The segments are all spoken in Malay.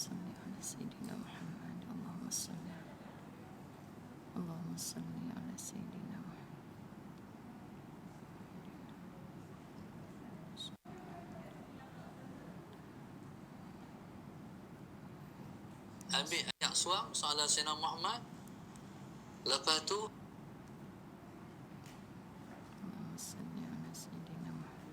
صل على سيدنا محمد. اللهم صل على سيدنا محمد. Ambil ayat suam soalan Sayyidina Muhammad. Lepas tu اللهم صل على سيدنا محمد.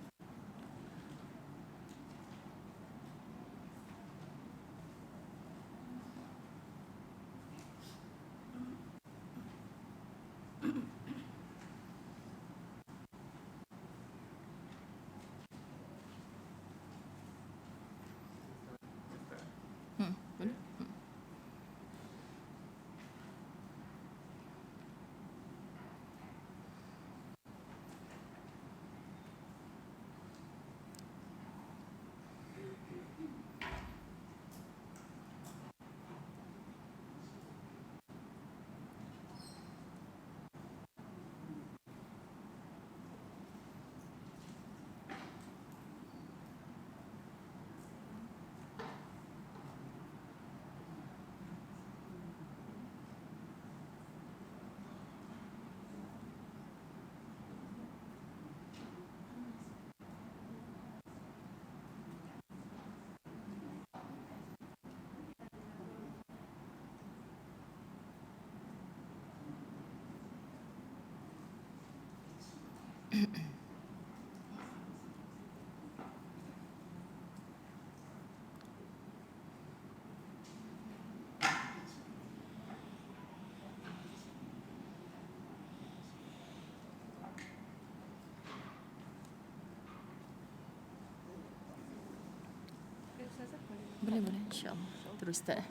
Boleh? Boleh, insya-Allah. Terus tak?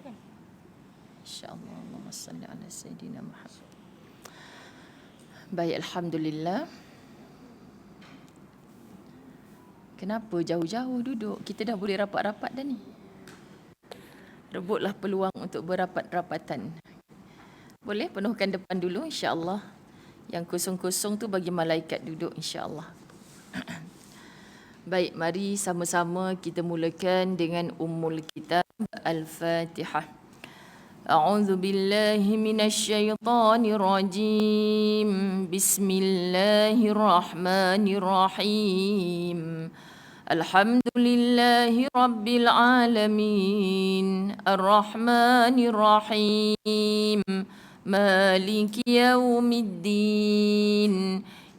Insya-Allah. Allahumma salli ala sayyidina Muhammad. Baik, alhamdulillah. Kenapa jauh-jauh duduk? Kita dah boleh rapat-rapat dah ni. Rebutlah peluang untuk berapat-rapatan. Boleh penuhkan depan dulu insya-Allah. Yang kosong-kosong tu bagi malaikat duduk insya-Allah. Baik, mari sama-sama kita mulakan dengan Ummul Kitab Al-Fatihah. A'udzu billahi minasyaitonir rajim. Bismillahirrahmanirrahim. Alhamdulillahi rabbil alamin. Ar-Rahmanir Rahim. Maliki yaumiddin.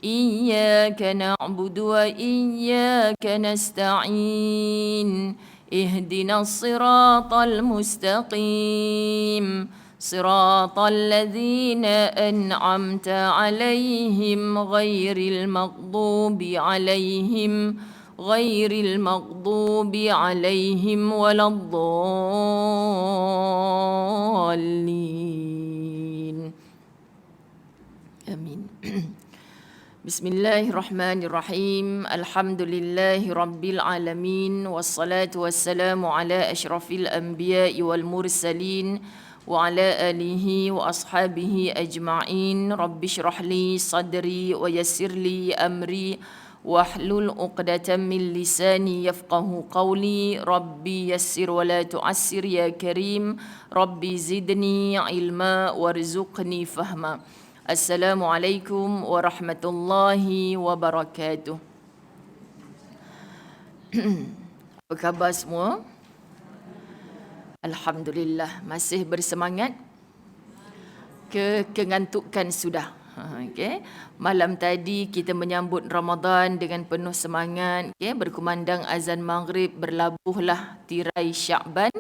Iyyaka na'budu wa iyyaka nasta'in. Ihdinas siratal mustaqim. Siratal ladzina an'amta 'alaihim ghairil maghdubi 'alaihim waladdallin. Amin. Bismillahirrahmanirrahim. Alhamdulillahi rabbil alamin. Wassalatu wassalamu ala asyrafil anbiya'i wal mursalin wa ala alihi wa ashabihi ajma'in. Rabbi syrah li sadri wa yassir li amri wahlul 'uqdatam min lisani yafqahu qawli. Rabbi yassir wa la tu'assir ya karim. Rabbi zidni ilma warzuqni fahma. Assalamualaikum warahmatullahi wabarakatuh. Apa khabar semua? Alhamdulillah, masih bersemangat? Kengantukan sudah. Okay. Malam tadi kita menyambut Ramadan dengan penuh semangat. Okay. Berkumandang azan maghrib, berlabuhlah tirai Sya'ban.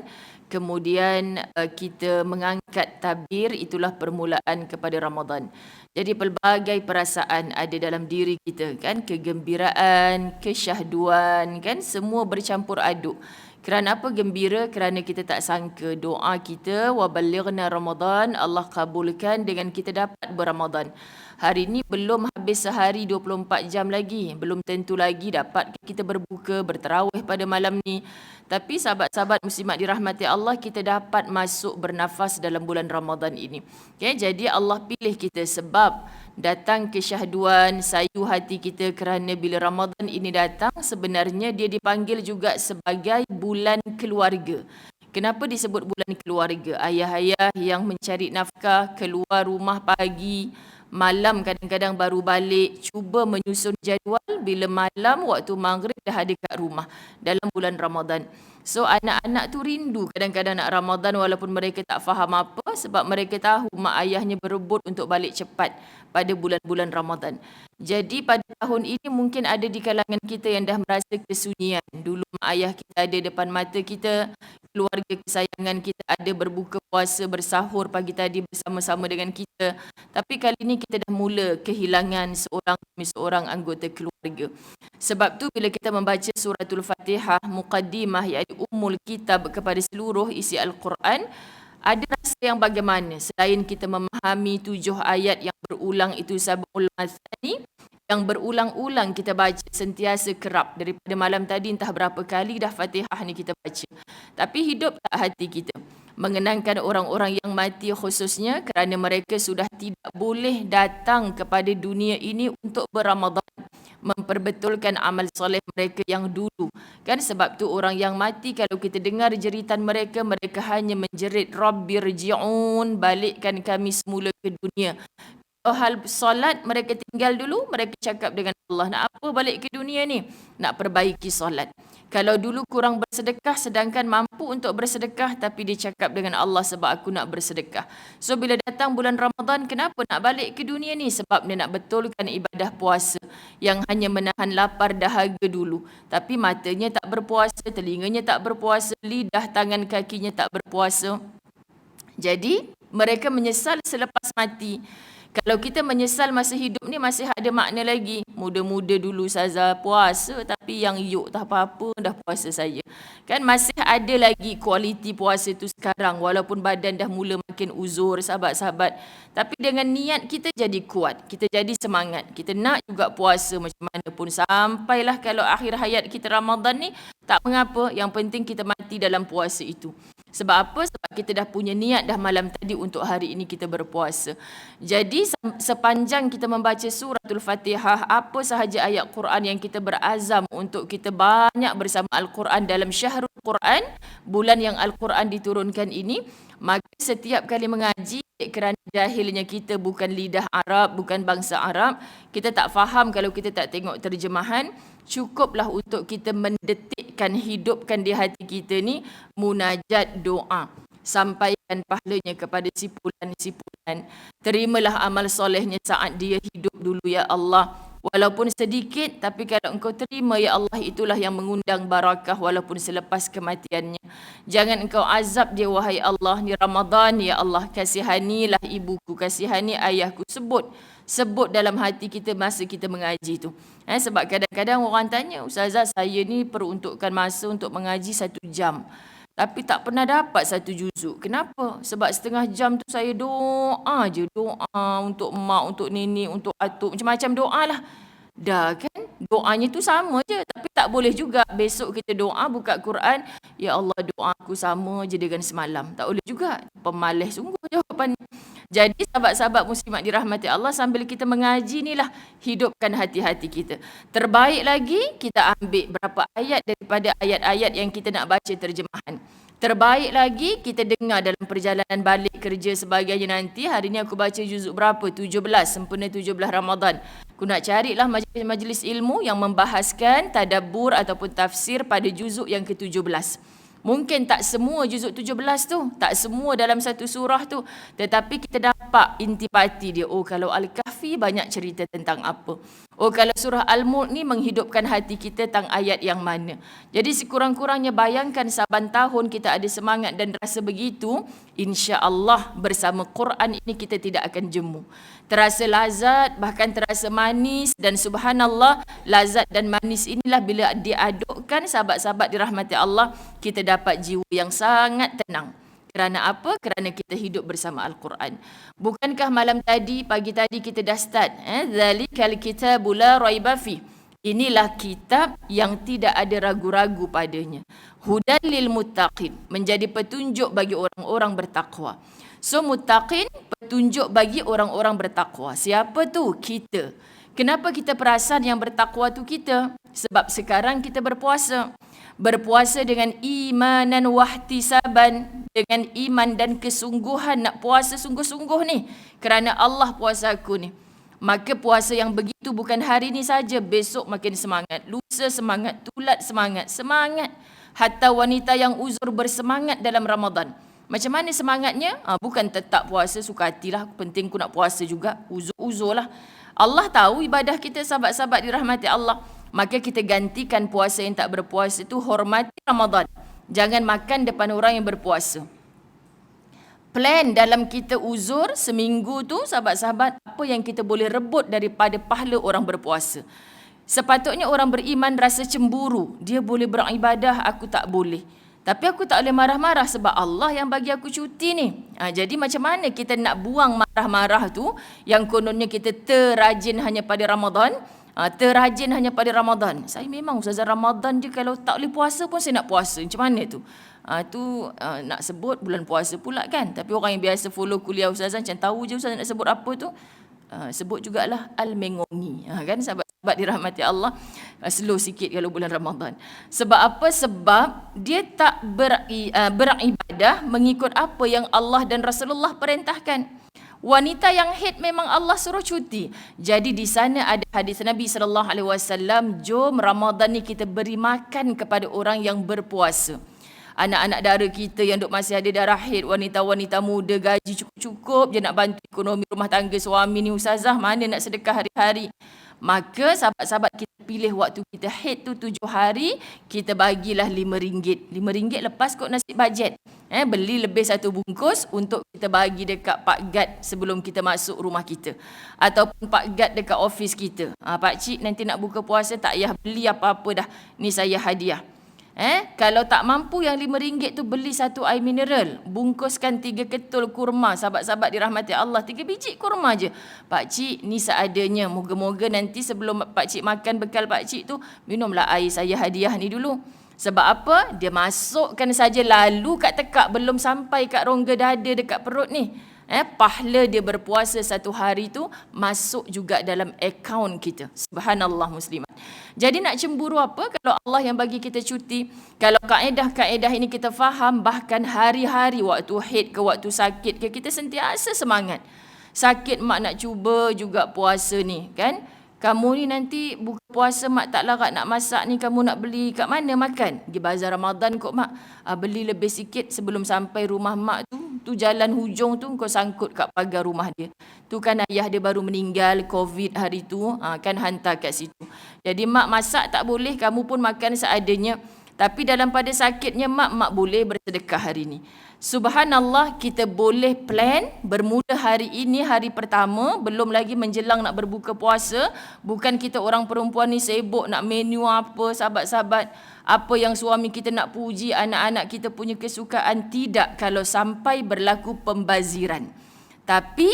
Kemudian kita mengangkat tabir, itulah permulaan kepada Ramadan. Jadi pelbagai perasaan ada dalam diri kita kan, kegembiraan, kesyahduan kan, semua bercampur aduk. Kerana apa gembira? Kerana kita tak sangka doa kita wa balighna Ramadan, Allah kabulkan dengan kita dapat berramadan. Hari ini belum habis sehari 24 jam lagi. Belum tentu lagi dapat kita berbuka, berterawih pada malam ni. Tapi sahabat-sahabat muslimat dirahmati Allah, kita dapat masuk bernafas dalam bulan Ramadan ini. Okay, jadi Allah pilih kita sebab datang kesyahduan, sayu hati kita kerana bila Ramadan ini datang, sebenarnya dia dipanggil juga sebagai bulan keluarga. Kenapa disebut bulan keluarga? Ayah-ayah yang mencari nafkah, keluar rumah pagi, malam kadang-kadang baru balik, cuba menyusun jadual bila malam waktu maghrib dah ada kat rumah dalam bulan Ramadan. So anak-anak tu rindu kadang-kadang nak Ramadan walaupun mereka tak faham apa, sebab mereka tahu mak ayahnya berebut untuk balik cepat pada bulan-bulan Ramadan. Jadi pada tahun ini mungkin ada di kalangan kita yang dah merasa kesunyian. Dulu mak ayah kita ada depan mata kita, keluarga kesayangan kita ada berbuka puasa, bersahur pagi tadi bersama-sama dengan kita. Tapi kali ini kita dah mula kehilangan seorang demi seorang anggota keluarga. Sebab tu bila kita membaca suratul Fatihah, muqaddimah iaitu ummul kitab kepada seluruh isi Al-Quran, ada rasa yang bagaimana selain kita memahami 7 ayat yang berulang itu sab'ul mathani, yang berulang-ulang kita baca sentiasa kerap daripada malam tadi entah berapa kali dah Fatihah ni kita baca. Tapi hidup tak hati kita mengenangkan orang-orang yang mati khususnya kerana mereka sudah tidak boleh datang kepada dunia ini untuk beramadhan, memperbetulkan amal soleh mereka yang dulu. Kan sebab tu orang yang mati kalau kita dengar jeritan mereka, mereka hanya menjerit Rabbirji'un, balikkan kami semula ke dunia. Hal solat mereka tinggal dulu, mereka cakap dengan Allah, nak apa balik ke dunia ni? Nak perbaiki solat. Kalau dulu kurang bersedekah sedangkan mampu untuk bersedekah, tapi dia cakap dengan Allah, sebab aku nak bersedekah. So bila datang bulan Ramadan, kenapa nak balik ke dunia ni? Sebab dia nak betulkan ibadah puasa yang hanya menahan lapar dahaga dulu, tapi matanya tak berpuasa, telinganya tak berpuasa, lidah tangan kakinya tak berpuasa. Jadi mereka menyesal selepas mati. Kalau kita menyesal masa hidup ni masih ada makna lagi. Muda-muda dulu Saza puasa, tapi yang yuk tak apa-apa dah puasa saya. Kan masih ada lagi kualiti puasa tu sekarang walaupun badan dah mula makin uzur sahabat-sahabat. Tapi dengan niat kita jadi kuat, kita jadi semangat. Kita nak juga puasa macam mana pun sampailah kalau akhir hayat kita Ramadan ni, tak mengapa, yang penting kita mati dalam puasa itu. Sebab apa? Sebab kita dah punya niat dah malam tadi untuk hari ini kita berpuasa. Jadi sepanjang kita membaca suratul Fatihah, apa sahaja ayat Quran yang kita berazam untuk kita banyak bersama Al-Quran dalam syahrul Quran, bulan yang Al-Quran diturunkan ini, maka setiap kali mengaji, kerana jahilnya kita bukan lidah Arab, bukan bangsa Arab, kita tak faham kalau kita tak tengok terjemahan, cukuplah untuk kita mendetikkan, hidupkan di hati kita ni munajat doa. Sampaikan pahalanya kepada si fulan. Terimalah amal solehnya saat dia hidup dulu ya Allah. Walaupun sedikit, tapi kalau engkau terima ya Allah, itulah yang mengundang barakah walaupun selepas kematiannya. Jangan engkau azab dia wahai Allah, ni Ramadan ya Allah, kasihanilah ibuku, kasihani ayahku. Sebut dalam hati kita masa kita mengaji tu. Sebab kadang-kadang orang tanya, Ustazah saya ni peruntukkan masa untuk mengaji 1 jam. Tapi tak pernah dapat 1 juzuk. Kenapa? Sebab setengah jam tu saya doa je. Doa untuk mak, untuk nenek, untuk atuk. Macam-macam doa lah. Dah kan? Doanya tu sama je. Tapi tak boleh juga besok kita doa, buka Quran. Ya Allah, doa aku sama je dengan semalam. Tak boleh juga. Pemalih sungguh jawapan. Jadi sahabat-sahabat muslimat dirahmati Allah, sambil kita mengaji ni lah, hidupkan hati-hati kita. Terbaik lagi, kita ambil berapa ayat daripada ayat-ayat yang kita nak baca terjemahan. Terbaik lagi, kita dengar dalam perjalanan balik kerja sebagainya nanti. Hari ni aku baca juzuk berapa? 17, sempena 17 Ramadan. Aku nak carilah majlis ilmu yang membahaskan tadabbur ataupun tafsir pada juzuk yang ke-17. Mungkin tak semua juzuk 17 tu, tak semua dalam satu surah tu, tetapi kita dapat intipati dia. Oh, kalau Al-Kahfi banyak cerita tentang apa. Oh, kalau surah Al-Mulk ni menghidupkan hati kita tentang ayat yang mana. Jadi sekurang-kurangnya bayangkan saban tahun kita ada semangat dan rasa begitu, insya-Allah bersama Quran ini kita tidak akan jemu. Terasa lazat, bahkan terasa manis, dan subhanallah, lazat dan manis inilah bila diadukkan sahabat-sahabat dirahmati Allah, kita dapat jiwa yang sangat tenang. Kerana apa? Kerana kita hidup bersama Al-Quran. Bukankah malam tadi, pagi tadi kita dah start? Zalikal kitabu la raiba fi. Inilah kitab yang tidak ada ragu-ragu padanya. Hudan lil muttaqin. Menjadi petunjuk bagi orang-orang bertakwa. So muttaqin, petunjuk bagi orang-orang bertakwa. Siapa tu? Kita. Kenapa kita perasan yang bertakwa tu kita? Sebab sekarang kita berpuasa. Berpuasa dengan imanan wahtisaban, dengan iman dan kesungguhan nak puasa sungguh-sungguh ni. Kerana Allah puasa aku ni. Maka puasa yang begitu bukan hari ni saja, besok makin semangat, lusa semangat, tulat semangat, semangat. Hatta wanita yang uzur bersemangat dalam Ramadan. Macam mana semangatnya? Bukan tetap puasa suka hatilah, penting aku nak puasa juga, uzur-uzur lah. Allah tahu ibadah kita, sahabat-sahabat dirahmati Allah. Maka kita gantikan puasa yang tak berpuasa itu, hormati Ramadan. Jangan makan depan orang yang berpuasa. Plan dalam kita uzur seminggu tu, sahabat-sahabat, apa yang kita boleh rebut daripada pahala orang berpuasa. Sepatutnya orang beriman rasa cemburu. Dia boleh beribadah, aku tak boleh. Tapi aku tak boleh marah-marah sebab Allah yang bagi aku cuti ni. Jadi macam mana kita nak buang marah-marah tu yang kononnya kita terrajin hanya pada Ramadan? Terrajin hanya pada Ramadan. Saya memang Ustazah Ramadan je, kalau tak boleh puasa pun saya nak puasa. Macam mana tu? Nak sebut bulan puasa pula kan. Tapi orang yang biasa follow kuliah Ustazah macam tahu je Ustazah nak sebut apa tu. Sebut jugalah Al-Mengongi. Kan sahabat-sahabat dirahmati Allah. Slow sikit kalau bulan Ramadan. Sebab apa? Sebab dia tak beribadah mengikut apa yang Allah dan Rasulullah perintahkan. Wanita yang haid memang Allah suruh cuti. Jadi di sana ada hadis Nabi SAW, jom Ramadan ni kita beri makan kepada orang yang berpuasa. Anak-anak dara kita yang masih ada darah haid, wanita-wanita muda gaji cukup-cukup je nak bantu ekonomi rumah tangga suami ni Ustazah, mana nak sedekah hari-hari. Maka sahabat-sahabat kita pilih waktu kita haid tu 7 hari, kita bagilah RM5. RM5 lepas kot nasi bajet. Beli lebih 1 bungkus untuk kita bagi dekat Pak Gad sebelum kita masuk rumah kita. Ataupun Pak Gad dekat office kita. Pak Cik nanti nak buka puasa tak payah beli apa-apa dah. Ni saya hadiah. Kalau tak mampu yang RM5 tu beli 1 air mineral, bungkuskan 3 ketul kurma, sahabat-sahabat dirahmati Allah, 3 biji kurma je. Pak Cik ni seadanya, moga-moga nanti sebelum Pak Cik makan bekal Pak Cik tu, minumlah air saya hadiah ni dulu. Sebab apa? Dia masukkan saja lalu kat tekak, belum sampai kat rongga dada dekat perut ni. Pahala dia berpuasa 1 hari tu masuk juga dalam akaun kita. Subhanallah muslimat. Jadi nak cemburu apa kalau Allah yang bagi kita cuti? Kalau kaedah-kaedah ini kita faham, bahkan hari-hari waktu haid ke waktu sakit ke, kita sentiasa semangat. Sakit mak nak cuba juga puasa ni kan. Kamu ni nanti buka puasa mak tak larat nak masak ni, kamu nak beli kat mana makan? Pergi bazar Ramadan kot mak. Beli lebih sikit sebelum sampai rumah mak tu jalan hujung tu kau sangkut kat pagar rumah dia. Tu kan ayah dia baru meninggal COVID hari tu, kan hantar kat situ. Jadi mak masak tak boleh, kamu pun makan seadanya. Tapi dalam pada sakitnya mak boleh bersedekah hari ni. Subhanallah, kita boleh plan bermula hari ini, hari pertama, belum lagi menjelang nak berbuka puasa. Bukan kita orang perempuan ni sibuk nak menu apa, sahabat-sahabat, apa yang suami kita nak puji, anak-anak kita punya kesukaan. Tidak kalau sampai berlaku pembaziran. Tapi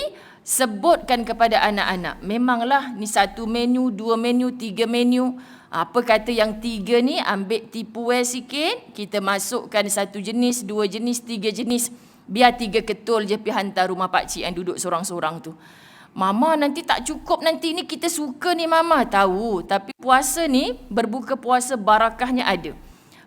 sebutkan kepada anak-anak, memanglah ni 1 menu, 2 menu, 3 menu. Apa kata yang 3 ni ambil tipuan sikit, kita masukkan 1 jenis, 2 jenis, 3 jenis. Biar 3 ketul je pergi hantar rumah Pak Cik yang duduk sorang-sorang tu. Mama nanti tak cukup, nanti ni kita suka ni mama. Tahu, tapi puasa ni, berbuka puasa barakahnya ada.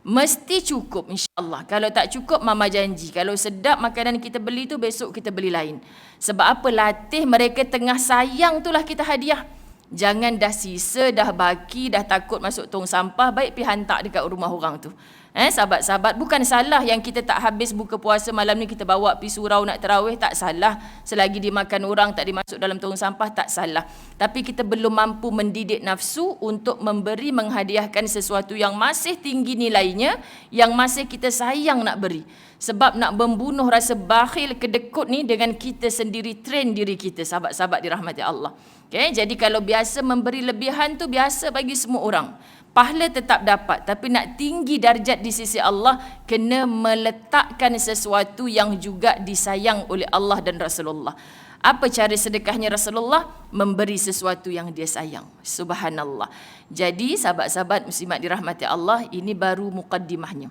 Mesti cukup insyaAllah. Kalau tak cukup mama janji, kalau sedap makanan kita beli tu, besok kita beli lain. Sebab apa? Latih mereka tengah sayang tu lah kita hadiah. Jangan dah sisa, dah baki, dah takut masuk tong sampah, baik pergi hantar dekat rumah orang tu. Sahabat-sahabat, bukan salah yang kita tak habis buka puasa malam ni kita bawa pergi surau nak tarawih, tak salah. Selagi dimakan orang tak dimasuk dalam tong sampah, tak salah. Tapi kita belum mampu mendidik nafsu untuk memberi, menghadiahkan sesuatu yang masih tinggi nilainya, yang masih kita sayang nak beri. Sebab nak membunuh rasa bakhil, kedekut ni dengan kita sendiri train diri kita, sahabat-sahabat dirahmati Allah. Okay, jadi kalau biasa memberi lebihan tu biasa bagi semua orang. Pahala tetap dapat, tapi nak tinggi darjat di sisi Allah, kena meletakkan sesuatu yang juga disayang oleh Allah dan Rasulullah. Apa cara sedekahnya Rasulullah? Memberi sesuatu yang dia sayang. Subhanallah. Jadi sahabat-sahabat muslimat dirahmati Allah, ini baru muqaddimahnya.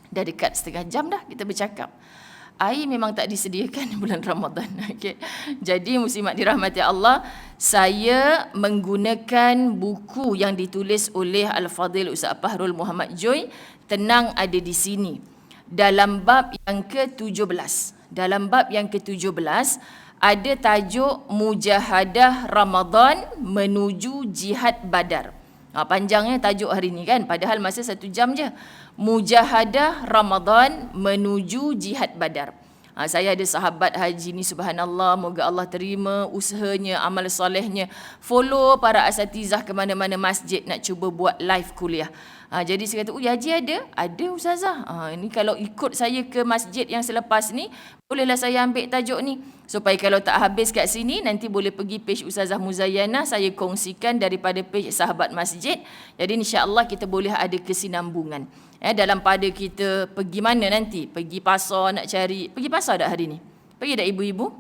Dah dekat setengah jam dah kita bercakap. Air memang tak disediakan bulan Ramadan. Okay. Jadi muslimat dirahmati Allah, saya menggunakan buku yang ditulis oleh Al-Fadhil Ustaz Fahrul Muhammad Joy, Tenang Ada di Sini. Dalam bab yang ke-17. Dalam bab yang ke-17 ada tajuk Mujahadah Ramadan menuju Jihad Badar. Panjangnya tajuk hari ni kan, padahal masa 1 jam je. Mujahadah Ramadan menuju Jihad Badar. Saya ada sahabat haji ni, subhanallah, moga Allah terima usahanya, amal solehnya, follow para asatizah ke mana-mana masjid nak cuba buat live kuliah. Jadi saya kata, haji ada? Ada ustazah. Ini kalau ikut saya ke masjid yang selepas ni, bolehlah saya ambil tajuk ni. Supaya kalau tak habis kat sini, nanti boleh pergi page Ustazah Muzayyana, saya kongsikan daripada page sahabat masjid. Jadi insya-Allah kita boleh ada kesinambungan. Dalam pada kita pergi mana nanti? Pergi pasar nak cari. Pergi pasar tak hari ni? Pergi tak ibu-ibu?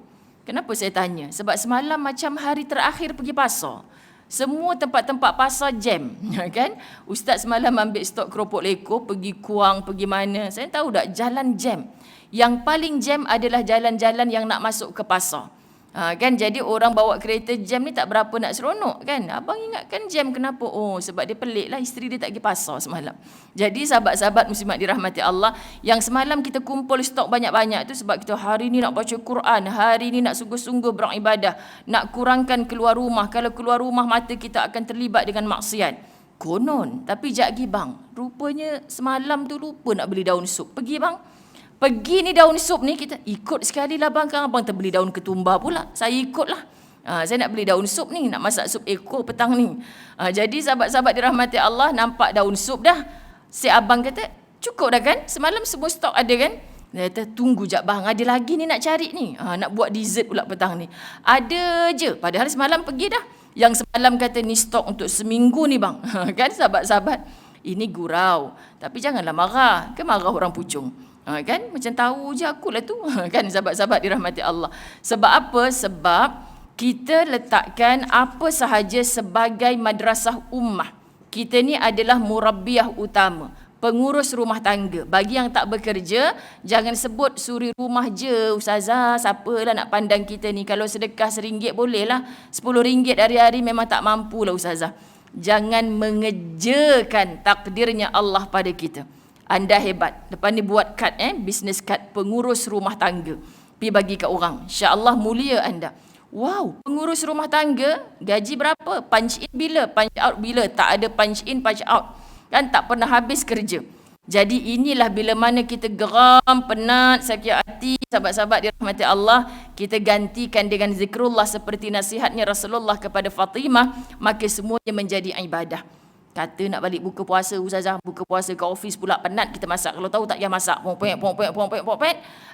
Kenapa saya tanya? Sebab semalam macam hari terakhir pergi pasar. Semua tempat-tempat pasar jam, kan? Ustaz semalam ambil stok keropok leko, pergi Kuang, pergi mana. Saya tahu tak jalan jam. Yang paling jam adalah jalan-jalan yang nak masuk ke pasar. Kan, jadi orang bawa kereta jam ni tak berapa nak seronok kan. Abang ingatkan jam kenapa? Sebab dia pelik lah, isteri dia tak pergi pasar semalam. Jadi sahabat-sahabat muslimat dirahmati Allah, yang semalam kita kumpul stok banyak-banyak tu sebab kita hari ni nak baca Quran, hari ni nak sungguh-sungguh beribadah, nak kurangkan keluar rumah. Kalau keluar rumah mata kita akan terlibat dengan maksiat. Konon, tapi jap lagi bang, rupanya semalam tu lupa nak beli daun sup. Pergi bang. Pergi ni daun sup ni, kita ikut sekali lah bang, kan abang terbeli daun ketumbar pula. Saya ikutlah. Saya nak beli daun sup ni, nak masak sup ekor petang ni. Jadi sahabat-sahabat dirahmati Allah, nampak daun sup dah. Si abang kata, cukup dah kan? Semalam semua stok ada kan? Dia kata, tunggu jap bang, ada lagi ni nak cari ni. Nak buat dessert pula petang ni. Ada je, padahal semalam pergi dah. Yang semalam kata ni stok untuk seminggu ni bang. Kan sahabat-sahabat? Ini gurau. Tapi janganlah marah. Kan marah orang pucung. Kan macam tahu je akulah tu. Kan sahabat-sahabat dirahmati Allah. Sebab apa? Sebab kita letakkan apa sahaja sebagai madrasah ummah. Kita ni adalah murabbiyah utama, pengurus rumah tangga. Bagi yang tak bekerja, jangan sebut suri rumah je ustazah, siapalah nak pandang kita ni. Kalau sedekah RM1 boleh lah, RM10 hari-hari memang tak mampu lah ustazah. Jangan mengejakan takdirnya Allah pada kita. Anda hebat. Lepas ni buat kad, business card pengurus rumah tangga. Pergi bagi kat orang. InsyaAllah mulia anda. Wow, pengurus rumah tangga, gaji berapa? Punch in bila? Punch out bila? Tak ada punch in, punch out. Kan tak pernah habis kerja. Jadi inilah bila mana kita geram, penat, sakit hati, sahabat-sahabat dirahmati Allah, kita gantikan dengan zikrullah seperti nasihatnya Rasulullah kepada Fatimah, maka semuanya menjadi ibadah. Kata nak balik buka puasa ustazah, buka puasa ke office pula penat kita masak. Kalau tahu tak payah masak. Pom-pom.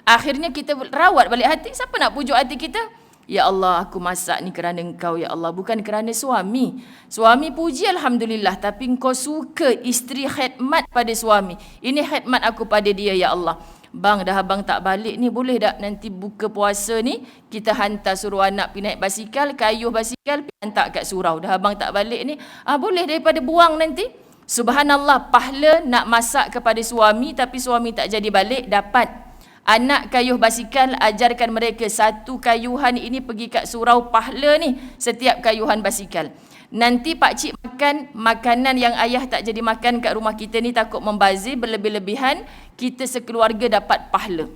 Akhirnya kita rawat balik hati. Siapa nak pujuk hati kita? Ya Allah, aku masak ni kerana engkau ya Allah, bukan kerana suami. Suami puji alhamdulillah, tapi engkau suka isteri khidmat pada suami. Ini khidmat aku pada dia ya Allah. Bang, dah abang tak balik ni, boleh tak nanti buka puasa ni kita hantar suruh anak pergi naik basikal, kayuh basikal pergi hantar kat surau. Dah abang tak balik ni, boleh daripada buang nanti. Subhanallah, pahala nak masak kepada suami tapi suami tak jadi balik, dapat. Anak kayuh basikal, ajarkan mereka satu kayuhan ini pergi kat surau, pahala ni setiap kayuhan basikal. Nanti pakcik makan makanan yang ayah tak jadi makan kat rumah kita ni, takut membazir berlebih-lebihan, kita sekeluarga dapat pahala.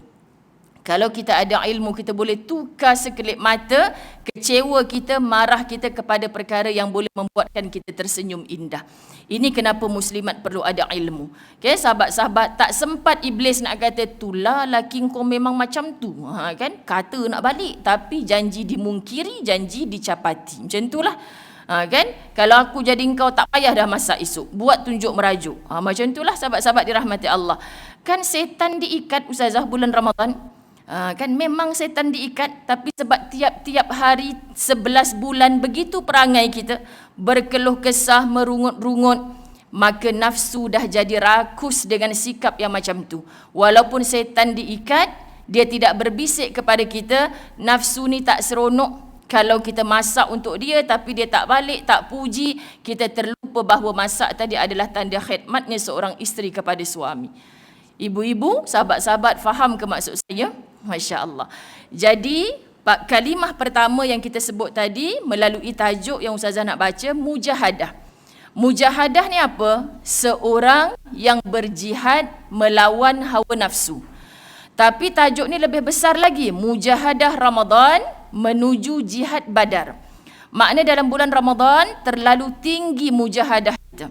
Kalau kita ada ilmu, kita boleh tukar sekelip mata kecewa kita, marah kita kepada perkara yang boleh membuatkan kita tersenyum indah. Ini kenapa muslimat perlu ada ilmu. Okay, sahabat-sahabat, tak sempat iblis nak kata, tulah laki kau memang macam tu. Kan? Kata nak balik, tapi janji dimungkiri, janji dicapati. Macam itulah. Kan? Kalau aku jadi engkau, tak payah dah masak esok, buat tunjuk merajuk. Macam itulah sahabat-sahabat dirahmati Allah. Kan setan diikat ustazah bulan Ramadan. Kan memang setan diikat, tapi sebab tiap-tiap hari 11 bulan begitu perangai kita, berkeluh kesah, merungut-rungut, maka nafsu dah jadi rakus dengan sikap yang macam tu. Walaupun setan diikat, dia tidak berbisik kepada kita, nafsu ni tak seronok. Kalau kita masak untuk dia tapi dia tak balik, tak puji, kita terlupa bahawa masak tadi adalah tanda khidmatnya seorang isteri kepada suami. Ibu-ibu, sahabat-sahabat faham ke maksud saya? Masya Allah. Jadi kalimah pertama yang kita sebut tadi melalui tajuk yang Ustazah nak baca, mujahadah. Mujahadah ni apa? Seorang yang berjihad melawan hawa nafsu. Tapi tajuk ni lebih besar lagi, mujahadah Ramadan menuju jihad Badar. Makna dalam bulan Ramadan terlalu tinggi mujahadah kita.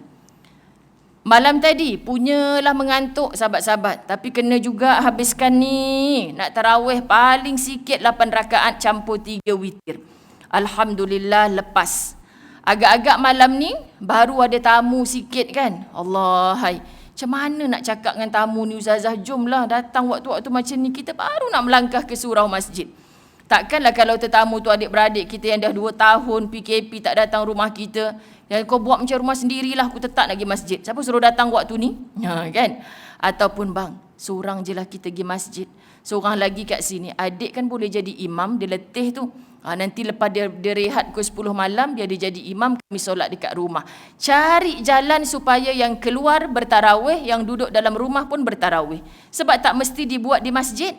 Malam tadi punyalah mengantuk sahabat-sahabat, tapi kena juga habiskan ni. Nak tarawih paling sikit 8 rakaat campur 3 witir. Alhamdulillah lepas. Agak-agak malam ni baru ada tamu sikit kan. Allah, hai. Macam mana nak cakap dengan tamu ni Ustazah? Jomlah datang waktu-waktu macam ni, kita baru nak melangkah ke surau masjid. Takkanlah kalau tetamu tu adik-beradik kita yang dah 2 tahun PKP tak datang rumah kita, yang kau buat macam rumah sendirilah, aku tetap nak pergi masjid. Siapa suruh datang waktu ni? Kan? Ataupun bang, seorang je lah kita pergi masjid, seorang lagi kat sini. Adik kan boleh jadi imam, dia letih tu. Nanti lepas dia rehat ke 10 malam, dia jadi imam, kami solat dekat rumah. Cari jalan supaya yang keluar bertarawih, yang duduk dalam rumah pun bertarawih. Sebab tak mesti dibuat di masjid.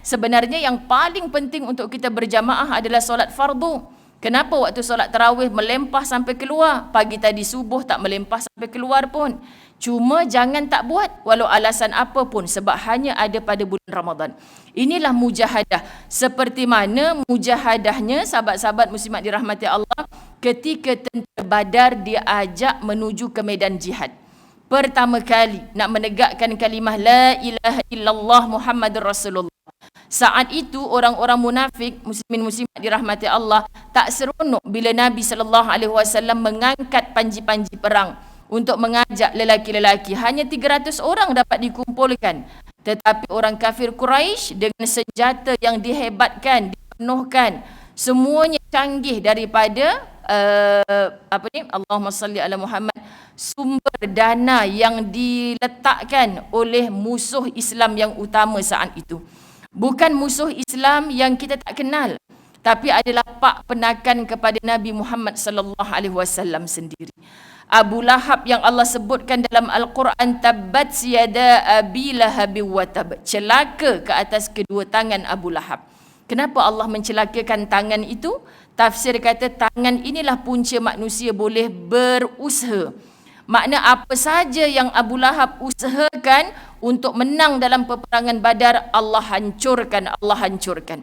Sebenarnya yang paling penting untuk kita berjamaah adalah solat fardu. Kenapa waktu solat tarawih melempah sampai keluar? Pagi tadi subuh tak melempah sampai keluar pun. Cuma jangan tak buat walau alasan apa pun, sebab hanya ada pada bulan Ramadan. Inilah mujahadah. Seperti mana mujahadahnya sahabat-sahabat muslimat dirahmati Allah ketika tentera Badar diajak menuju ke medan jihad. Pertama kali nak menegakkan kalimah la ilaha illallah Muhammadur Rasulullah. Saat itu orang-orang munafik, muslimin muslimat dirahmati Allah, tak seronok bila Nabi SAW mengangkat panji-panji perang untuk mengajak lelaki-lelaki. Hanya 300 orang dapat dikumpulkan. Tetapi orang kafir Quraisy dengan senjata yang dihebatkan, dipenuhkan, semuanya canggih daripada Allahumma salli ala Muhammad, sumber dana yang diletakkan oleh musuh Islam yang utama saat itu. Bukan musuh Islam yang kita tak kenal, tapi adalah pak penakan kepada Nabi Muhammad sallallahu alaihi wasallam sendiri. Abu Lahab yang Allah sebutkan dalam Al-Quran, tabbat yada abi lahab wa tab, celaka ke atas kedua tangan Abu Lahab. Kenapa Allah mencelakakan tangan itu? Tafsir kata tangan inilah punca manusia boleh berusaha. Makna apa saja yang Abu Lahab usahakan untuk menang dalam peperangan Badar, Allah hancurkan, Allah hancurkan.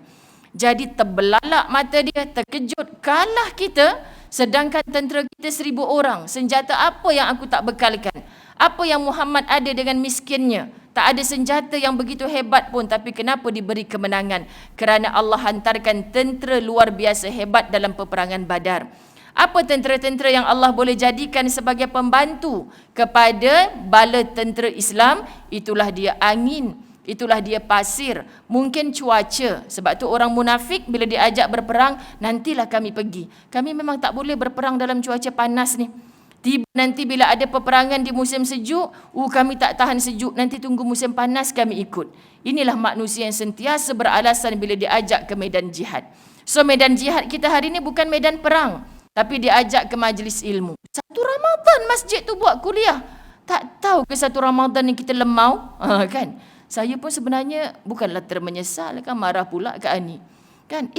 Jadi terbelalak mata dia, terkejut, kalah kita, sedangkan tentera kita 1000 orang. Senjata apa yang aku tak bekalkan? Apa yang Muhammad ada dengan miskinnya? Tak ada senjata yang begitu hebat pun, tapi kenapa diberi kemenangan? Kerana Allah hantarkan tentera luar biasa hebat dalam peperangan Badar. Apa tentera-tentera yang Allah boleh jadikan sebagai pembantu kepada bala tentera Islam? Itulah dia angin, itulah dia pasir, mungkin cuaca. Sebab tu orang munafik bila diajak berperang, nantilah kami pergi. Kami memang tak boleh berperang dalam cuaca panas ni. Tiba nanti bila ada peperangan di musim sejuk, kami tak tahan sejuk, nanti tunggu musim panas kami ikut. Inilah manusia yang sentiasa beralasan bila diajak ke medan jihad. So medan jihad kita hari ini bukan medan perang, tapi diajak ke majlis ilmu. Satu Ramadan masjid tu buat kuliah. Tak tahu ke satu Ramadan ni kita lemau? Kan? Saya pun sebenarnya bukanlah termenyesal, kan, marah pula Kak Ani. Kan?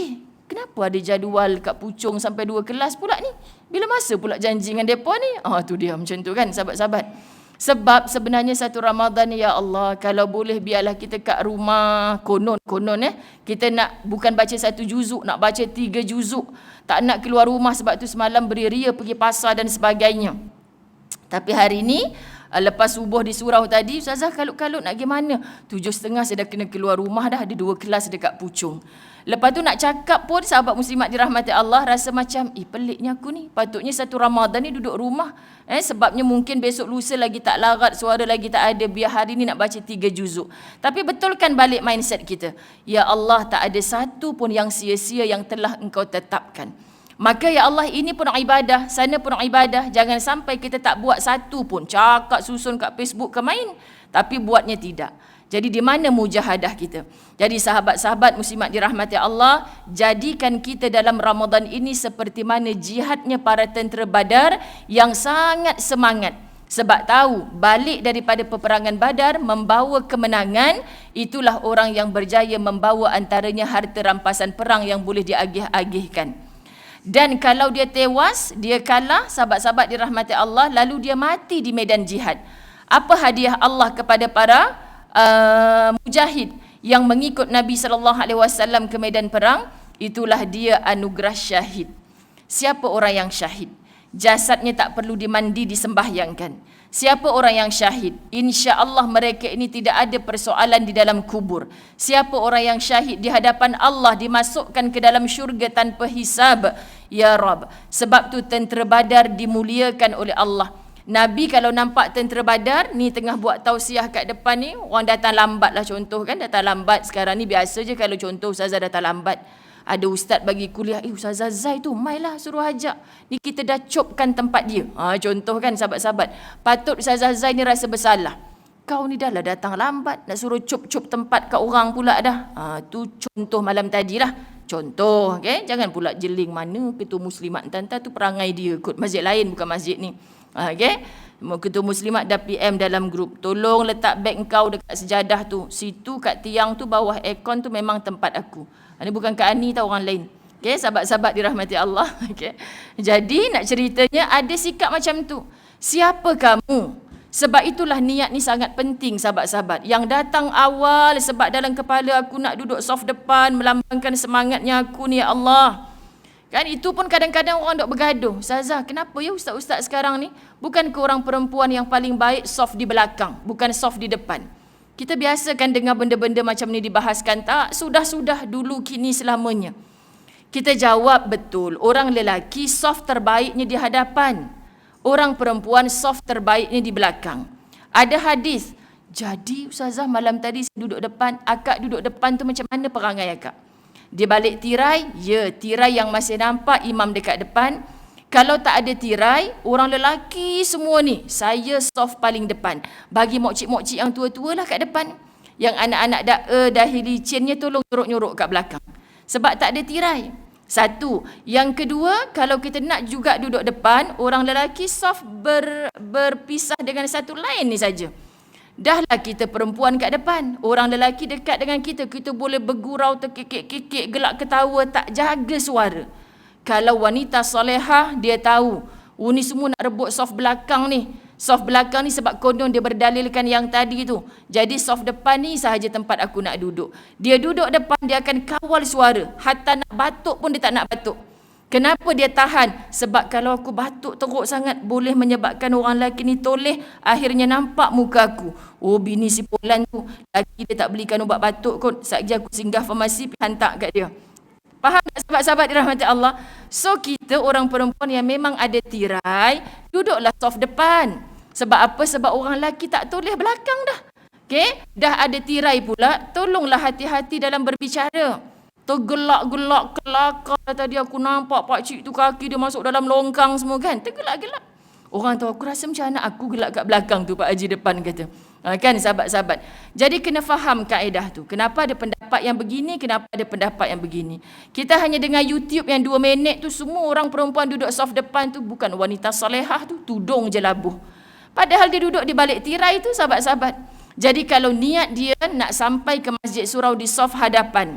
Kenapa ada jadual kat Puchong sampai 2 kelas pula ni? Bila masa pula janji dengan mereka ni? Tu dia macam tu kan sahabat-sahabat. Sebab sebenarnya satu Ramadan ni, ya Allah, kalau boleh biarlah kita kat rumah, konon kita nak bukan baca 1 juzuk, nak baca 3 juzuk. Tak nak keluar rumah, sebab tu semalam beria pergi pasar dan sebagainya. Tapi hari ni lepas subuh di surau tadi, Ustazah kalut-kalut nak pergi mana? 7.30 saya dah kena keluar rumah dah, ada 2 kelas dekat Puchong. Lepas tu nak cakap pun sahabat muslimat dirahmati Allah rasa macam peliknya aku ni. Patutnya satu Ramadan ni duduk rumah. Sebabnya mungkin besok lusa lagi tak larat, suara lagi tak ada, biar hari ni nak baca 3 juzuk. Tapi betulkan balik mindset kita. Ya Allah, tak ada satu pun yang sia-sia yang telah Engkau tetapkan. Maka ya Allah, ini pun ibadah, sana pun ibadah. Jangan sampai kita tak buat satu pun. Cakap susun kat Facebook ke main, tapi buatnya tidak. Jadi di mana mujahadah kita? Jadi sahabat-sahabat muslimat dirahmati Allah, jadikan kita dalam Ramadan ini seperti mana jihadnya para tentera Badar yang sangat semangat. Sebab tahu balik daripada peperangan Badar membawa kemenangan, itulah orang yang berjaya membawa antaranya harta rampasan perang yang boleh diagih-agihkan. Dan kalau dia tewas, dia kalah, sahabat-sahabat dirahmati Allah, lalu dia mati di medan jihad. Apa hadiah Allah kepada para mujahid yang mengikut Nabi SAW ke medan perang? Itulah dia anugerah syahid. Siapa orang yang syahid? Jasadnya tak perlu dimandi, disembahyangkan. Siapa orang yang syahid? Insya-Allah mereka ini tidak ada persoalan di dalam kubur. Siapa orang yang syahid? Di hadapan Allah dimasukkan ke dalam syurga tanpa hisab. Ya Rab. Sebab tu tentera Badar dimuliakan oleh Allah. Nabi kalau nampak tentera Badar ni tengah buat tausiah kat depan ni, orang datang lambat lah, contoh kan, datang lambat. Sekarang ni biasa je kalau contoh ustazah datang lambat. Ada ustaz bagi kuliah, Ustazah Zai tu, mailah suruh ajak. Ni kita dah copkan tempat dia. Contoh kan sahabat-sahabat. Patut Ustazah Zai ni rasa bersalah. Kau ni dah lah datang lambat, nak suruh cop-cop tempat kat orang pula dah. Tu contoh malam tadi lah. Contoh, okay? Jangan pula jeling mana ketua muslimat entah-entah tu perangai dia kot. Masjid lain bukan masjid ni. Okay? Ketua muslimat dah PM dalam grup. Tolong letak beg kau dekat sejadah tu. Situ kat tiang tu bawah aircon tu memang tempat aku. Ini bukan Kak Ani tau, orang lain. Okay, sahabat-sahabat dirahmati Allah. Okay. Jadi nak ceritanya ada sikap macam tu. Siapa kamu? Sebab itulah niat ni sangat penting sahabat-sahabat. Yang datang awal sebab dalam kepala aku nak duduk soft depan, melambangkan semangatnya aku ni, ya Allah. Kan itu pun kadang-kadang orang duk bergaduh. Ustazah, kenapa ya ustaz-ustaz sekarang ni? Bukan ke orang perempuan yang paling baik soft di belakang, bukan soft di depan. Kita biasakan dengar benda-benda macam ni dibahaskan. Tak, sudah-sudah, dulu, kini, selamanya. Kita jawab betul. Orang lelaki soft terbaiknya di hadapan. Orang perempuan soft terbaiknya di belakang. Ada hadis. Jadi ustazah malam tadi saya duduk depan. Akak duduk depan tu macam mana perangai akak? Dia balik tirai. Ya, tirai yang masih nampak imam dekat depan. Kalau tak ada tirai, orang lelaki semua ni, saya soft paling depan. Bagi mokcik-mokcik yang tua-tua lah kat depan. Yang anak-anak dahi licinnya tolong nyorok-nyorok kat belakang. Sebab tak ada tirai. Satu. Yang kedua, kalau kita nak juga duduk depan, orang lelaki soft berpisah dengan satu lain ni saja. Dahlah kita perempuan kat depan. Orang lelaki dekat dengan kita. Kita boleh bergurau, terkikik-kikik, gelak ketawa, tak jaga suara. Kalau wanita solehah, dia tahu. Ni semua nak rebut soft belakang ni. Soft belakang ni sebab konon dia berdalilkan yang tadi tu. Jadi soft depan ni sahaja tempat aku nak duduk. Dia duduk depan, dia akan kawal suara. Hatta nak batuk pun dia tak nak batuk. Kenapa dia tahan? Sebab kalau aku batuk teruk sangat, boleh menyebabkan orang lelaki ni toleh. Akhirnya nampak muka aku. Oh, bini si Polan tu, lagi dia tak belikan ubat batuk kot. Sekejap aku singgah farmasi, pergi hantar kat dia. Faham tak sahabat-sahabat dirahmati Allah? So kita orang perempuan yang memang ada tirai, duduklah soft depan. Sebab apa? Sebab orang lelaki tak toleh belakang dah. Okay? Dah ada tirai pula, tolonglah hati-hati dalam berbicara. Tergelak-gelak kelakar tadi aku nampak pakcik tu kaki dia masuk dalam longkang semua kan. Tergelak-gelak. Orang tahu, aku rasa macam anak aku gelak kat belakang tu, Pak Haji depan kata. Kan sahabat-sahabat. Jadi kena faham kaedah tu. Kenapa ada pendapat yang begini, kenapa ada pendapat yang begini. Kita hanya dengar YouTube yang 2 minit tu, semua orang perempuan duduk soft depan tu, bukan wanita solehah tu, tudung je labuh. Padahal dia duduk di balik tirai tu sahabat-sahabat. Jadi kalau niat dia nak sampai ke Masjid Surau di soft hadapan.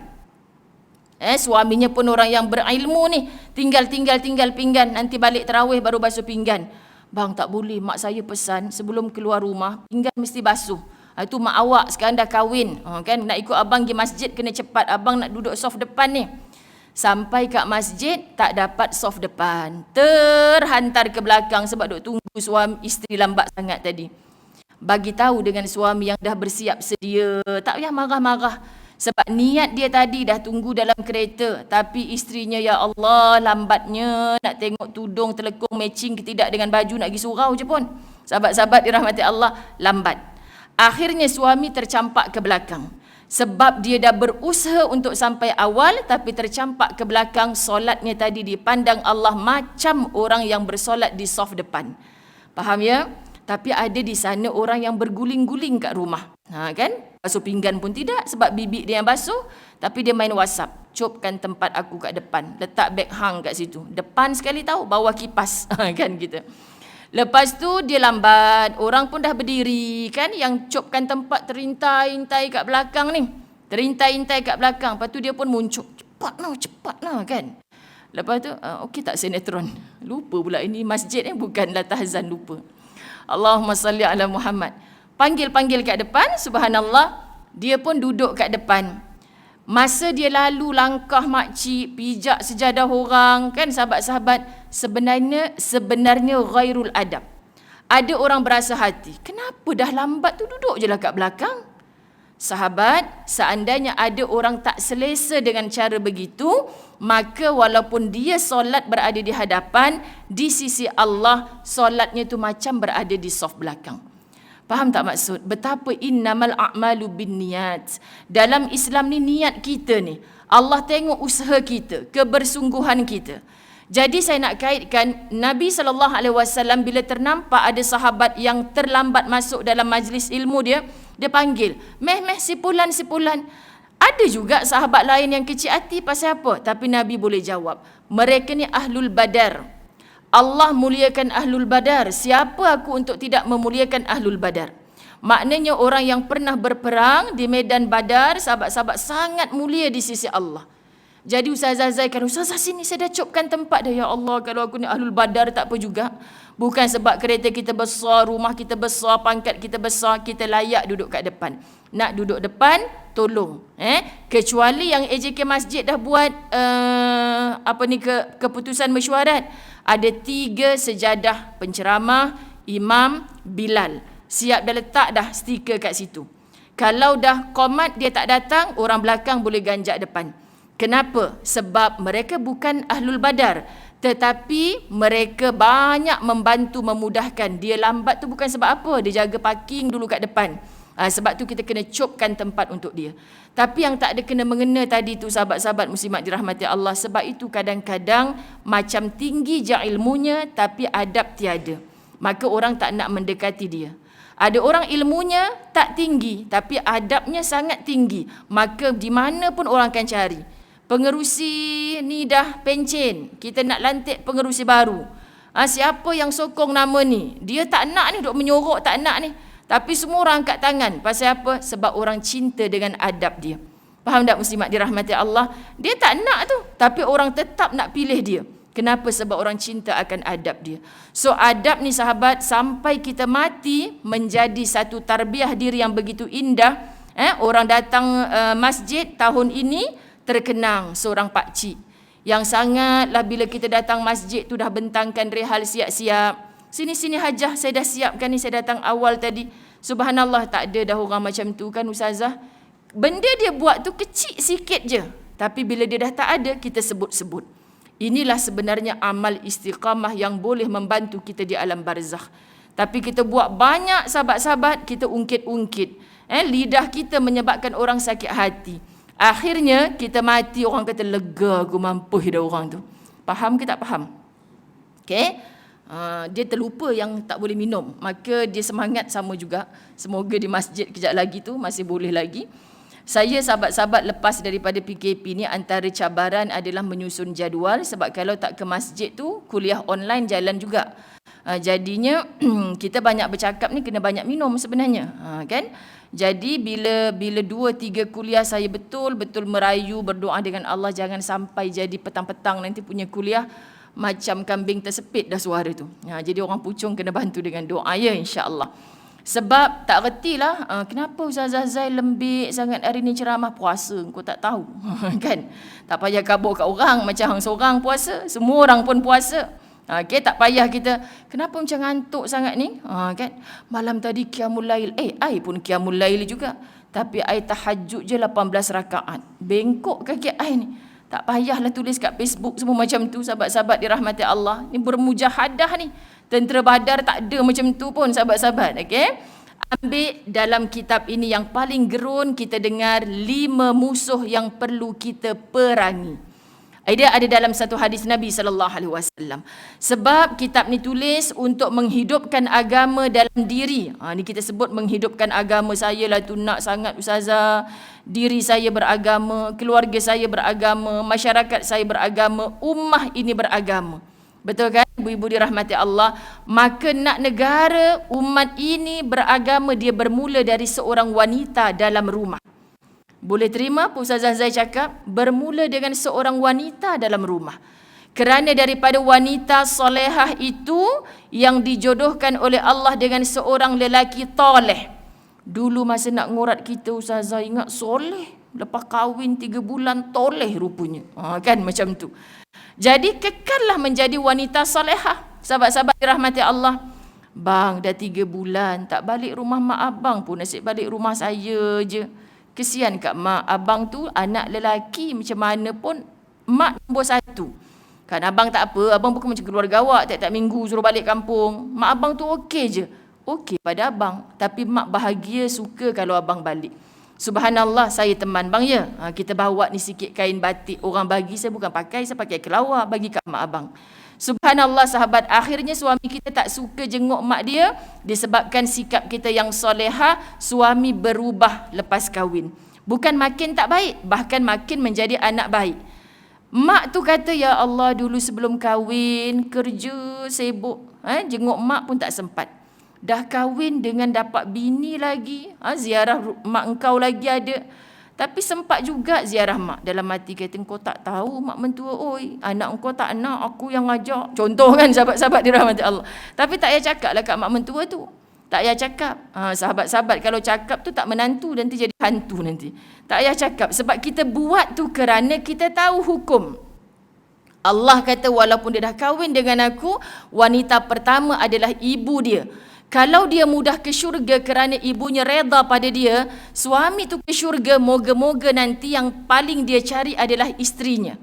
Suaminya pun orang yang berilmu ni. Tinggal pinggan. Nanti balik tarawih baru basuh pinggan. Bang, tak boleh, mak saya pesan sebelum keluar rumah pinggan mesti basuh. Itu mak awak sekarang dah kahwin, kan nak ikut abang pergi masjid kena cepat, abang nak duduk soft depan ni. Sampai kat masjid tak dapat soft depan, terhantar ke belakang sebab duk tunggu suami isteri lambat sangat tadi. Bagi tahu dengan suami yang dah bersiap sedia, tak payah marah-marah. Sebab niat dia tadi dah tunggu dalam kereta. Tapi isterinya, ya Allah, lambatnya nak tengok tudung telekung matching ke tidak dengan baju nak pergi surau je pun. Sahabat-sahabat dirahmati Allah, lambat. Akhirnya suami tercampak ke belakang. Sebab dia dah berusaha untuk sampai awal, tapi tercampak ke belakang. Solatnya tadi dipandang Allah macam orang yang bersolat di soft depan. Faham ya? Tapi ada di sana orang yang berguling-guling kat rumah. Kan? Basuh pinggan pun tidak sebab bibik dia yang basuh. Tapi dia main WhatsApp. Copkan tempat aku kat depan. Letak beg hang kat situ. Depan sekali tahu, bawah kipas. Kan kita. Lepas tu dia lambat, orang pun dah berdiri kan, yang copkan tempat terintai-intai kat belakang ni. Terintai-intai kat belakang, lepas tu dia pun muncul. Cepat lah kan. Lepas tu, okey tak sinetron? Lupa pula ini masjid ni bukanlah tahzan, lupa. Allahumma salli ala Muhammad. Panggil-panggil kat depan, subhanallah, dia pun duduk kat depan. Masa dia lalu langkah makcik, pijak sejadah orang, kan sahabat-sahabat, sebenarnya ghairul adab. Ada orang berasa hati, kenapa dah lambat tu duduk je lah kat belakang? Sahabat, seandainya ada orang tak selesa dengan cara begitu, maka walaupun dia solat berada di hadapan, di sisi Allah, solatnya tu macam berada di saf belakang. Faham tak maksud? Betapa innamal a'malu binniyat. Dalam Islam ni niat kita ni. Allah tengok usaha kita, kebersungguhan kita. Jadi saya nak kaitkan Nabi SAW bila ternampak ada sahabat yang terlambat masuk dalam majlis ilmu dia panggil, "Meh, si Fulan. Ada juga sahabat lain yang kecil hati pasal apa? Tapi Nabi boleh jawab, mereka ni ahlul badar. Allah muliakan ahlul badar. Siapa aku untuk tidak memuliakan ahlul badar? Maknanya orang yang pernah berperang di medan badar, sahabat-sahabat sangat mulia di sisi Allah. Jadi Ustazah Zai kan, Ustazah sini saya dah copkan tempat dah. Ya Allah, kalau aku ni ahlul badar tak apa juga. Bukan sebab kereta kita besar, rumah kita besar, pangkat kita besar, kita layak duduk kat depan. Nak duduk depan, tolong. Kecuali yang AJK Masjid dah buat keputusan mesyuarat. Ada 3 sejadah penceramah, imam, Bilal. Siap dah letak dah stiker kat situ. Kalau dah qomat dia tak datang, orang belakang boleh ganjak depan. Kenapa? Sebab mereka bukan ahlul badar, tetapi mereka banyak membantu memudahkan. Dia lambat tu bukan sebab apa, dia jaga parking dulu kat depan. Sebab tu kita kena copkan tempat untuk dia. Tapi yang tak ada kena mengena tadi tu sahabat-sahabat muslimat dirahmati Allah. Sebab itu kadang-kadang macam tinggi je ilmunya tapi adab tiada. Maka orang tak nak mendekati dia. Ada orang ilmunya tak tinggi tapi adabnya sangat tinggi. Maka di mana pun orang akan cari. Pengerusi ni dah pencen, kita nak lantik pengerusi baru. Siapa yang sokong nama ni? Dia tak nak ni, duk menyorok tak nak ni. Tapi semua orang angkat tangan. Pasal apa? Sebab orang cinta dengan adab dia. Faham tak muslimat dirahmati Allah? Dia tak nak tu, tapi orang tetap nak pilih dia. Kenapa? Sebab orang cinta akan adab dia. So adab ni sahabat, sampai kita mati menjadi satu tarbiyah diri yang begitu indah. Orang datang masjid tahun ini, terkenang seorang pakcik yang sangatlah bila kita datang masjid tu dah bentangkan rehal siap-siap. Sini hajah, saya dah siapkan ni, saya datang awal tadi. Subhanallah, tak ada dah orang macam tu kan Ustazah. Benda dia buat tu kecil sikit je, tapi bila dia dah tak ada, kita sebut-sebut. Inilah sebenarnya amal istiqamah yang boleh membantu kita di alam barzakh. Tapi kita buat banyak sahabat-sahabat, kita ungkit-ungkit. Lidah kita menyebabkan orang sakit hati. Akhirnya kita mati, orang kata lega aku mampu dah orang tu. Faham ke tak faham? Okey. Dia terlupa yang tak boleh minum. Maka dia semangat sama juga. Semoga di masjid kejap lagi tu masih boleh lagi. Saya sahabat-sahabat lepas daripada PKP ni, antara cabaran adalah menyusun jadual. Sebab kalau tak ke masjid tu, kuliah online jalan juga. Jadinya kita banyak bercakap ni kena banyak minum sebenarnya. Kan? Jadi bila 2-3 kuliah saya betul-betul merayu, berdoa dengan Allah jangan sampai jadi petang-petang nanti punya kuliah macam kambing tersepit dah suara tu. Jadi orang pucung kena bantu dengan doa ya insya-Allah. Sebab tak retilah kenapa Ustazah Zai lembik sangat hari ni ceramah, puasa kau tak tahu. Kan? Tak payah kabur kat orang macam hang seorang puasa, semua orang pun puasa. Okay, tak payah kita kenapa macam ngantuk sangat ni, kan? Malam tadi qiyamul lail, ai pun qiyamul lail juga, tapi ai tahajud je 18 rakaat. Bengkok kaki ai ni. Tak payahlah tulis kat Facebook semua macam tu sahabat-sahabat dirahmati Allah. Ni bermujahadah ni. Tentera Badar tak ada macam tu pun sahabat-sahabat, okey? Ambil dalam kitab ini yang paling gerun kita dengar 5 musuh yang perlu kita perangi. Dia ada dalam satu hadis Nabi SAW. Sebab kitab ni tulis untuk menghidupkan agama dalam diri. Ni kita sebut menghidupkan agama. Saya lah tu nak sangat Ustazah. Diri saya beragama, keluarga saya beragama, masyarakat saya beragama, ummah ini beragama. Betul kan ibu-ibu dirahmati Allah? Maka nak negara umat ini beragama dia bermula dari seorang wanita dalam rumah. Boleh terima apa Ustazah Zai cakap? Bermula dengan seorang wanita dalam rumah. Kerana daripada wanita solehah itu yang dijodohkan oleh Allah dengan seorang lelaki toleh. Dulu masa nak ngurat kita Ustazah ingat soleh. Lepas kahwin 3 bulan toleh rupanya. Kan macam tu. Jadi kekallah menjadi wanita solehah. Sahabat-sahabat dirahmati Allah. Bang dah 3 bulan tak balik rumah mak abang pun, nasib balik rumah saya je. Kesian kat mak. Abang tu anak lelaki macam mana pun mak nombor 1. Kan abang tak apa, abang bukan macam keluarga awak tiap-tiap minggu suruh balik kampung. Mak abang tu okey je. Okey pada abang, tapi mak bahagia suka kalau abang balik. Subhanallah, saya teman bang ya. Kita bawa ni sikit kain batik orang bagi, saya bukan pakai, saya pakai kelawar bagi kat mak abang. Subhanallah sahabat, akhirnya suami kita tak suka jenguk mak dia disebabkan sikap kita yang solehah. Suami berubah lepas kahwin. Bukan makin tak baik, bahkan makin menjadi anak baik. Mak tu kata, ya Allah dulu sebelum kahwin kerja sibuk, jenguk mak pun tak sempat. Dah kahwin dengan dapat bini lagi, ziarah mak engkau lagi ada. Tapi sempat juga ziarah mak. Dalam hati kata, engkau tak tahu mak mentua, oi, anak engkau tak nak, aku yang ajak. Contoh kan sahabat-sahabat dirahmati Allah. Tapi tak payah cakap lah kat mak mentua tu. Tak payah cakap. Sahabat-sahabat kalau cakap tu tak menantu, nanti jadi hantu nanti. Tak payah cakap. Sebab kita buat tu kerana kita tahu hukum. Allah kata walaupun dia dah kahwin dengan aku, wanita pertama adalah ibu dia. Kalau dia mudah ke syurga kerana ibunya reda pada dia, suami tu ke syurga, moga-moga nanti yang paling dia cari adalah isterinya.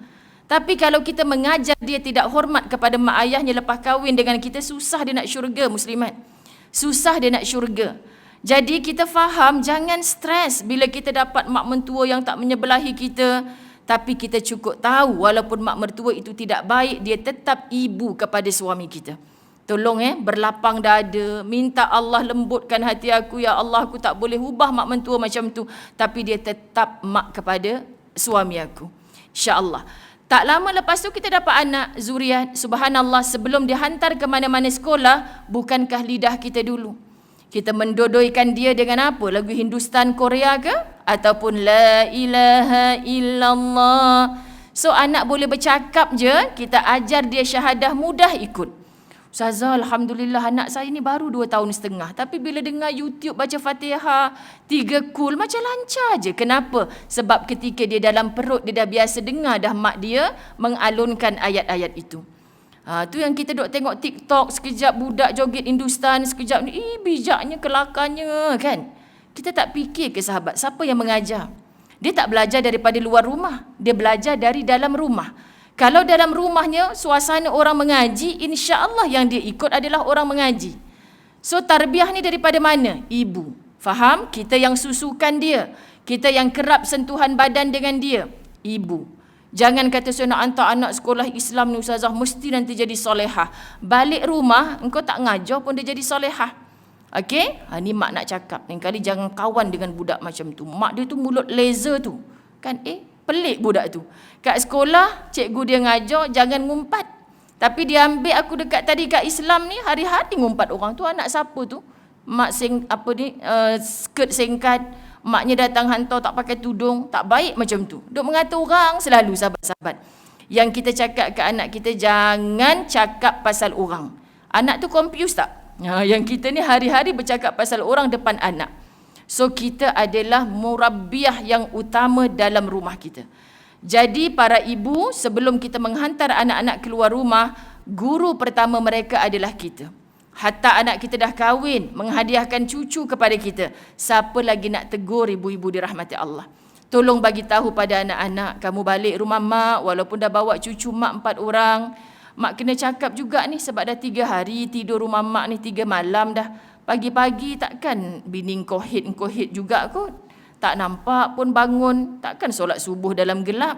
Tapi kalau kita mengajar dia tidak hormat kepada mak ayahnya lepas kahwin dengan kita, susah dia nak syurga muslimat. Susah dia nak syurga. Jadi kita faham, jangan stres bila kita dapat mak mentua yang tak menyebelahi kita. Tapi kita cukup tahu walaupun mak mertua itu tidak baik, dia tetap ibu kepada suami kita. Tolong berlapang dada, minta Allah lembutkan hati aku, ya Allah aku tak boleh ubah mak mentua macam tu, tapi dia tetap mak kepada suami aku. InsyaAllah. Tak lama lepas tu kita dapat anak zuriat. Subhanallah, sebelum dihantar ke mana-mana sekolah, bukankah lidah kita dulu? Kita mendodoikan dia dengan apa? Lagu Hindustan Korea ke? Ataupun La ilaha illallah. So anak boleh bercakap je, kita ajar dia syahadah, mudah ikut. Ustazah, Alhamdulillah anak saya ni baru 2 tahun setengah. Tapi bila dengar YouTube baca Fatihah, 3 kul, macam lancar je. Kenapa? Sebab ketika dia dalam perut, dia dah biasa dengar dah mak dia mengalunkan ayat-ayat itu. Tu yang kita duk tengok TikTok, sekejap budak joget Hindustan, sekejap ni, bijaknya, kelakarnya kan. Kita tak fikir ke sahabat, siapa yang mengajar? Dia tak belajar daripada luar rumah, dia belajar dari dalam rumah. Kalau dalam rumahnya suasana orang mengaji, insya-Allah yang dia ikut adalah orang mengaji. So tarbiyah ni daripada mana? Ibu. Faham? Kita yang susukan dia. Kita yang kerap sentuhan badan dengan dia. Ibu. Jangan kata saya nak hantar anak sekolah Islam ni Ustazah, mesti nanti jadi solehah. Balik rumah, engkau tak ngajar pun dia jadi solehah. Okey? Ni mak nak cakap. Lain kali jangan kawan dengan budak macam tu. Mak dia tu mulut laser tu. Kan pelik budak tu. Kat sekolah, cikgu dia ngajar, jangan ngumpat. Tapi dia ambil aku dekat tadi kat Islam ni, hari-hari ngumpat orang tu. Anak siapa tu? Mak skirt singkat. Maknya datang hantar tak pakai tudung. Tak baik macam tu. Duk mengata orang selalu sahabat-sahabat. Yang kita cakap ke anak kita, jangan cakap pasal orang. Anak tu confused tak? Yang kita ni hari-hari bercakap pasal orang depan anak. So kita adalah murabbiah yang utama dalam rumah kita. Jadi para ibu, sebelum kita menghantar anak-anak keluar rumah, guru pertama mereka adalah kita. Hatta anak kita dah kahwin, menghadiahkan cucu kepada kita, siapa lagi nak tegur ibu-ibu dirahmati Allah? Tolong bagi tahu pada anak-anak, kamu balik rumah mak, walaupun dah bawa cucu mak 4 orang, mak kena cakap juga ni, sebab dah 3 hari tidur rumah mak ni, 3 malam dah. Pagi-pagi takkan bini kau hit juga kot. Tak nampak pun bangun. Takkan solat subuh dalam gelap.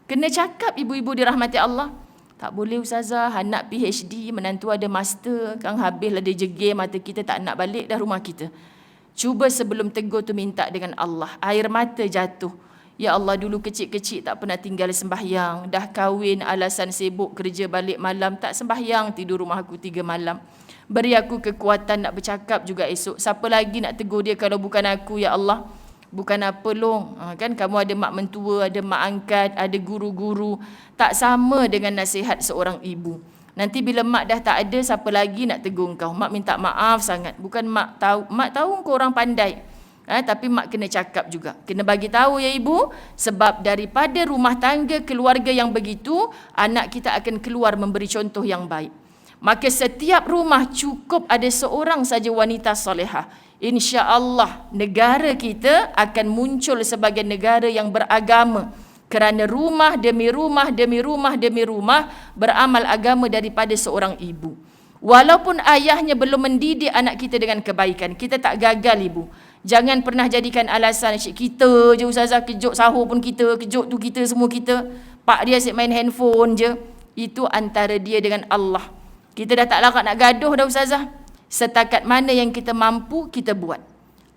Kena cakap ibu-ibu dirahmati Allah. Tak boleh Ustazah, anak PhD, menantu ada master. Kan habislah dia jegir mata kita, tak nak balik dah rumah kita. Cuba sebelum tegur tu minta dengan Allah. Air mata jatuh. Ya Allah, dulu kecil-kecil tak pernah tinggal sembahyang. Dah kahwin alasan sibuk kerja balik malam, tak sembahyang, tidur rumah aku 3 malam. Beri aku kekuatan nak bercakap juga esok. Siapa lagi nak tegur dia kalau bukan aku, ya Allah? Bukan apa long. Kan kamu ada mak mentua, ada mak angkat, ada guru-guru. Tak sama dengan nasihat seorang ibu. Nanti bila mak dah tak ada, siapa lagi nak tegur kau? Mak minta maaf sangat. Bukan mak tahu kau orang pandai. Tapi mak kena cakap juga. Kena bagi tahu ya ibu, sebab daripada rumah tangga keluarga yang begitu, anak kita akan keluar memberi contoh yang baik. Maka setiap rumah cukup ada seorang saja wanita solehah. Insya-Allah negara kita akan muncul sebagai negara yang beragama. Kerana rumah demi rumah demi rumah demi rumah beramal agama daripada seorang ibu. Walaupun ayahnya belum mendidik anak kita dengan kebaikan, kita tak gagal ibu. Jangan pernah jadikan alasan kita je ustazah, kejut sahur pun kita, kejut tu kita, semua kita. Pak dia asyik main handphone je. Itu antara dia dengan Allah. Kita dah tak larat nak gaduh dah ustazah. Setakat mana yang kita mampu, kita buat.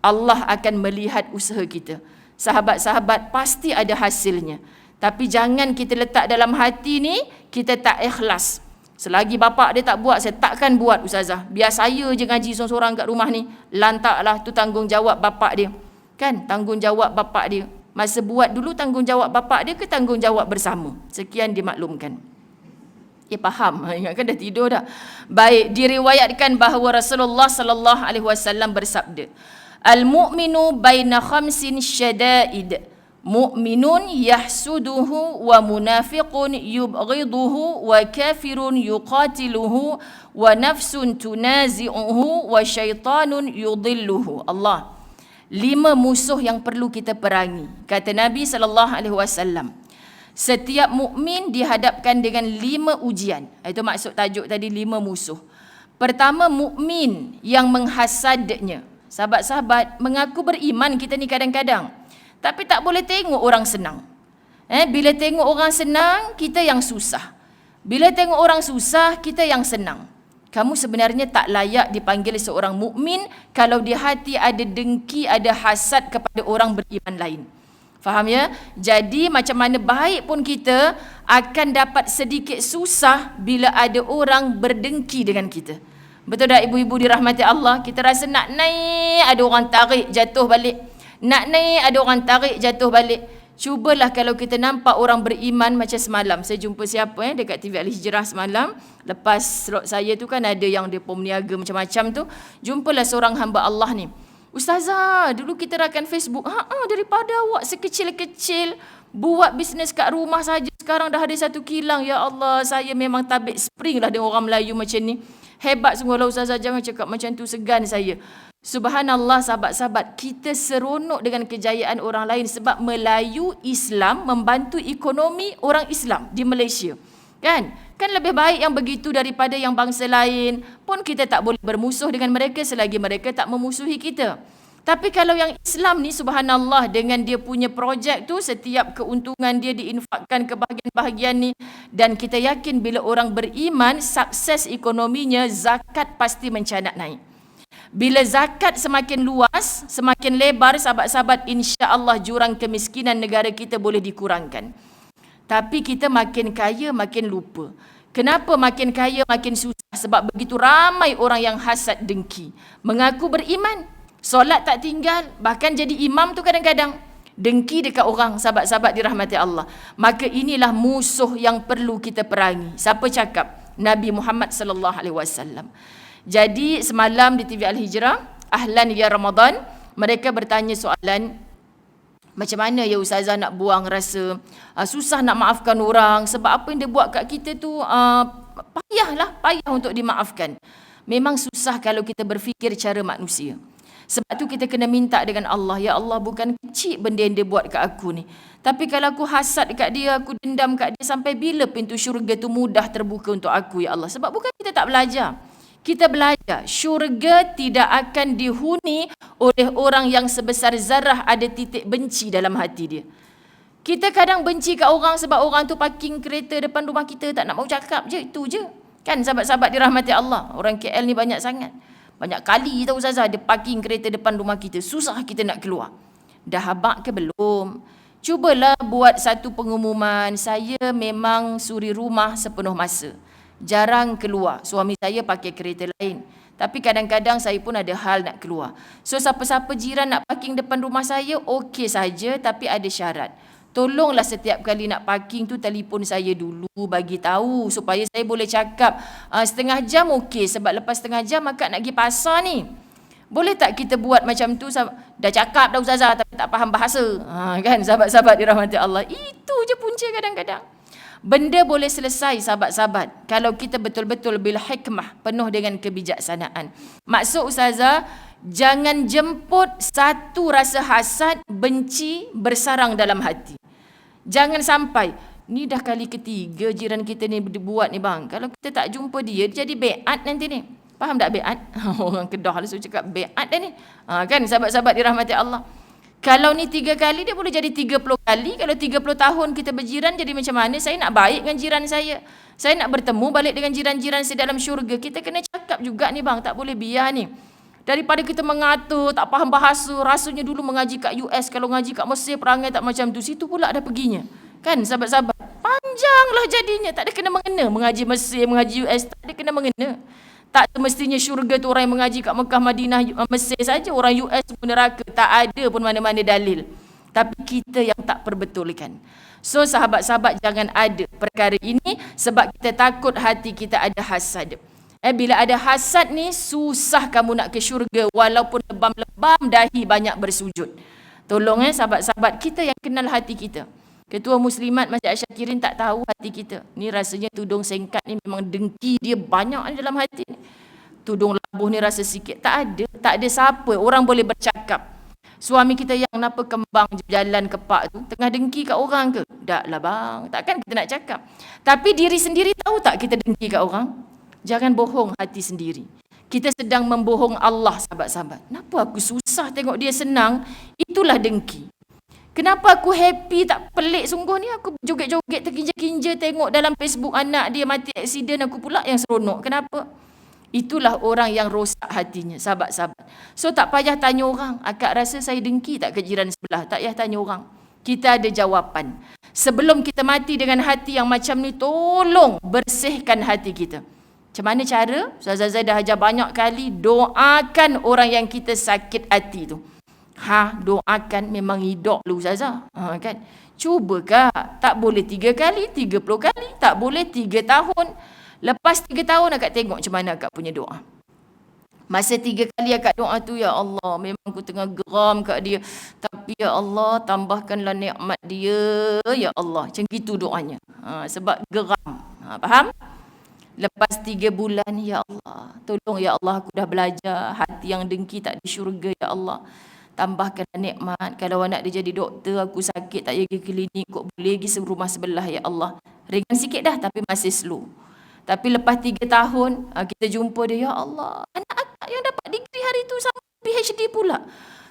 Allah akan melihat usaha kita. Sahabat-sahabat, pasti ada hasilnya. Tapi jangan kita letak dalam hati ni, kita tak ikhlas. Selagi bapak dia tak buat, saya takkan buat ustazah. Biar saya je ngaji seorang-seorang kat rumah ni. Lantaklah, tu tanggungjawab bapak dia. Kan, tanggungjawab bapak dia. Masa buat dulu tanggungjawab bapak dia ke tanggungjawab bersama? Sekian dimaklumkan. Faham? Ingatkan dah tidur dah. Baik, diriwayatkan bahawa Rasulullah sallallahu alaihi wasallam bersabda, "Al-mu'minu baina khamsin syada'id. Mu'minun yahsuduhu wa munafiqun yubghiduhu wa kafirun yuqatiluhu wa nafsun tunazi'uhu wa syaitanun yudilluhu." Allah. 5 musuh yang perlu kita perangi. Kata Nabi sallallahu alaihi wasallam. Setiap mukmin dihadapkan dengan 5 ujian. Itu maksud tajuk tadi, 5 musuh. Pertama, mukmin yang menghasadnya. Sahabat-sahabat, mengaku beriman kita ni kadang-kadang. Tapi tak boleh tengok orang senang. Bila tengok orang senang, kita yang susah. Bila tengok orang susah, kita yang senang. Kamu sebenarnya tak layak dipanggil seorang mukmin kalau di hati ada dengki, ada hasad kepada orang beriman lain. Faham ya? Jadi macam mana baik pun kita akan dapat sedikit susah bila ada orang berdengki dengan kita. Betul tak ibu-ibu dirahmati Allah? Kita rasa nak naik, ada orang tarik jatuh balik. Nak naik, ada orang tarik jatuh balik. Cubalah kalau kita nampak orang beriman macam semalam. Saya jumpa siapa dekat TV Al-Hijrah semalam. Lepas slot saya tu kan ada yang dia pemniaga macam-macam tu. Jumpalah seorang hamba Allah ni. Ustazah, dulu kita rakan Facebook. Daripada awak sekecil-kecil buat bisnes kat rumah saja, sekarang dah ada 1 kilang. Ya Allah, saya memang tabik spring lah dengan orang Melayu macam ni. Hebat sungguh lah ustazah, jangan cakap macam tu, segan saya. Subhanallah sahabat-sahabat, kita seronok dengan kejayaan orang lain sebab Melayu Islam membantu ekonomi orang Islam di Malaysia. Kan lebih baik yang begitu daripada yang bangsa lain. Pun kita tak boleh bermusuh dengan mereka selagi mereka tak memusuhi kita. Tapi kalau yang Islam ni, subhanallah, dengan dia punya projek tu, setiap keuntungan dia diinfakkan ke bahagian-bahagian ni. Dan kita yakin bila orang beriman, sukses ekonominya, zakat pasti mencanak naik. Bila zakat semakin luas, semakin lebar, sahabat-sahabat, insya-Allah jurang kemiskinan negara kita boleh dikurangkan. Tapi kita makin kaya, makin lupa. Kenapa makin kaya, makin susah? Sebab begitu ramai orang yang hasad dengki. Mengaku beriman, solat tak tinggal, bahkan jadi imam tu kadang-kadang. Dengki dekat orang, sahabat-sahabat dirahmati Allah. Maka inilah musuh yang perlu kita perangi. Siapa cakap? Nabi Muhammad sallallahu alaihi wasallam. Jadi semalam di TV Al-Hijrah, Ahlan ya Ramadan, mereka bertanya soalan, macam mana ya ustazah nak buang rasa susah nak maafkan orang sebab apa yang dia buat kat kita tu payah untuk dimaafkan. Memang susah kalau kita berfikir cara manusia. Sebab tu kita kena minta dengan Allah, ya Allah, bukan kecil benda yang dia buat kat aku ni. Tapi kalau aku hasad kat dia, aku dendam kat dia, sampai bila pintu syurga tu mudah terbuka untuk aku, ya Allah? Sebab bukan kita tak belajar. Kita belajar, syurga tidak akan dihuni oleh orang yang sebesar zarah ada titik benci dalam hati dia. Kita kadang benci kat orang sebab orang tu parking kereta depan rumah kita, tak nak mau cakap je, itu je. Kan sahabat-sahabat dirahmati Allah, orang KL ni banyak sangat. Banyak kali tahu ustazah dia parking kereta depan rumah kita, susah kita nak keluar. Dah habaq ke belum? Cubalah buat satu pengumuman, saya memang suri rumah sepenuh masa. Jarang keluar. Suami saya pakai kereta lain. Tapi kadang-kadang saya pun ada hal nak keluar. So siapa-siapa jiran nak parking depan rumah saya, okey saja, tapi ada syarat. Tolonglah setiap kali nak parking tu telefon saya dulu, bagi tahu supaya saya boleh cakap setengah jam okey, sebab lepas setengah jam akak nak pergi pasar ni. Boleh tak kita buat macam tu? Dah cakap dah ustazah tapi tak faham bahasa. Kan sahabat-sahabat dirahmati Allah. Itu je punca kadang-kadang. Benda boleh selesai sahabat-sahabat kalau kita betul-betul bil hikmah, penuh dengan kebijaksanaan. Maksud ustazah, jangan jemput satu rasa hasad, benci bersarang dalam hati. Jangan sampai, ni dah kali ketiga jiran kita ni buat ni bang. Kalau kita tak jumpa dia jadi beat nanti ni. Faham tak beat? Orang Kedah langsung cakap beat dah ni. Kan sahabat-sahabat dirahmati Allah. Kalau ni 3 kali, dia boleh jadi 30 kali. Kalau 30 tahun kita berjiran, jadi macam mana? Saya nak baik dengan jiran saya. Saya nak bertemu balik dengan jiran-jiran saya dalam syurga. Kita kena cakap juga ni bang, tak boleh biar ni. Daripada kita mengatur, tak faham bahasa, rasanya dulu mengaji kat US, kalau ngaji kat Mesir, perangai tak macam tu. Situ pula dah perginya. Kan sahabat-sahabat? Panjanglah jadinya. Tak ada kena-mengena. Mengaji Mesir, mengaji US, tak ada kena-mengena. Tak semestinya syurga tu orang yang mengaji kat Mekah, Madinah, Mesir saja. Orang US pun neraka. Tak ada pun mana-mana dalil. Tapi kita yang tak perbetulkan. So sahabat-sahabat, jangan ada perkara ini sebab kita takut hati kita ada hasad. Bila ada hasad ni, susah kamu nak ke syurga walaupun lebam-lebam dahi banyak bersujud. Tolong sahabat-sahabat, kita yang kenal hati kita. Ketua Muslimat Masjid Asyakirin tak tahu hati kita. Ni rasanya tudung singkat ni memang dengki dia banyak dalam hati ni. Tudung labuh ni rasa sikit. Tak ada siapa orang boleh bercakap. Suami kita yang kenapa kembang jalan kepak tu, tengah dengki kat orang ke? Tak lah bang, takkan kita nak cakap. Tapi diri sendiri tahu tak kita dengki kat orang? Jangan bohong hati sendiri. Kita sedang membohong Allah sahabat-sahabat. Kenapa aku susah tengok dia senang? Itulah dengki. Kenapa aku happy, tak pelik sungguh ni, aku joget-joget terkinja-kinja tengok dalam Facebook anak dia mati aksiden, aku pula yang seronok. Kenapa? Itulah orang yang rosak hatinya, sahabat-sahabat. So tak payah tanya orang, akak rasa saya dengki tak ke jiran sebelah? Tak payah tanya orang. Kita ada jawapan. Sebelum kita mati dengan hati yang macam ni, tolong bersihkan hati kita. Macam mana cara? Ustazah Zai dah ajar banyak kali, doakan orang yang kita sakit hati tu. Doakan memang hidup lu Ustazah. Kan? Cuba kak, tak boleh 3 kali, 30 kali, tak boleh 3 tahun. Lepas 3 tahun akak tengok macam mana akak punya doa. Masa 3 kali akak doa tu, ya Allah, memang aku tengah geram kat dia. Tapi ya Allah, tambahkanlah nikmat dia, ya Allah. Macam gitu doanya. Sebab geram. Faham? Lepas 3 bulan, ya Allah, tolong ya Allah, aku dah belajar. Hati yang dengki tak di syurga, ya Allah. Tambahkan nikmat. Kalau anak dia jadi doktor, aku sakit tak pergi klinik, kok boleh pergi rumah sebelah, ya Allah. Ringan sikit dah tapi masih slow. Tapi lepas 3 tahun, kita jumpa dia, ya Allah, anak akak yang dapat degree hari tu sama PhD pula.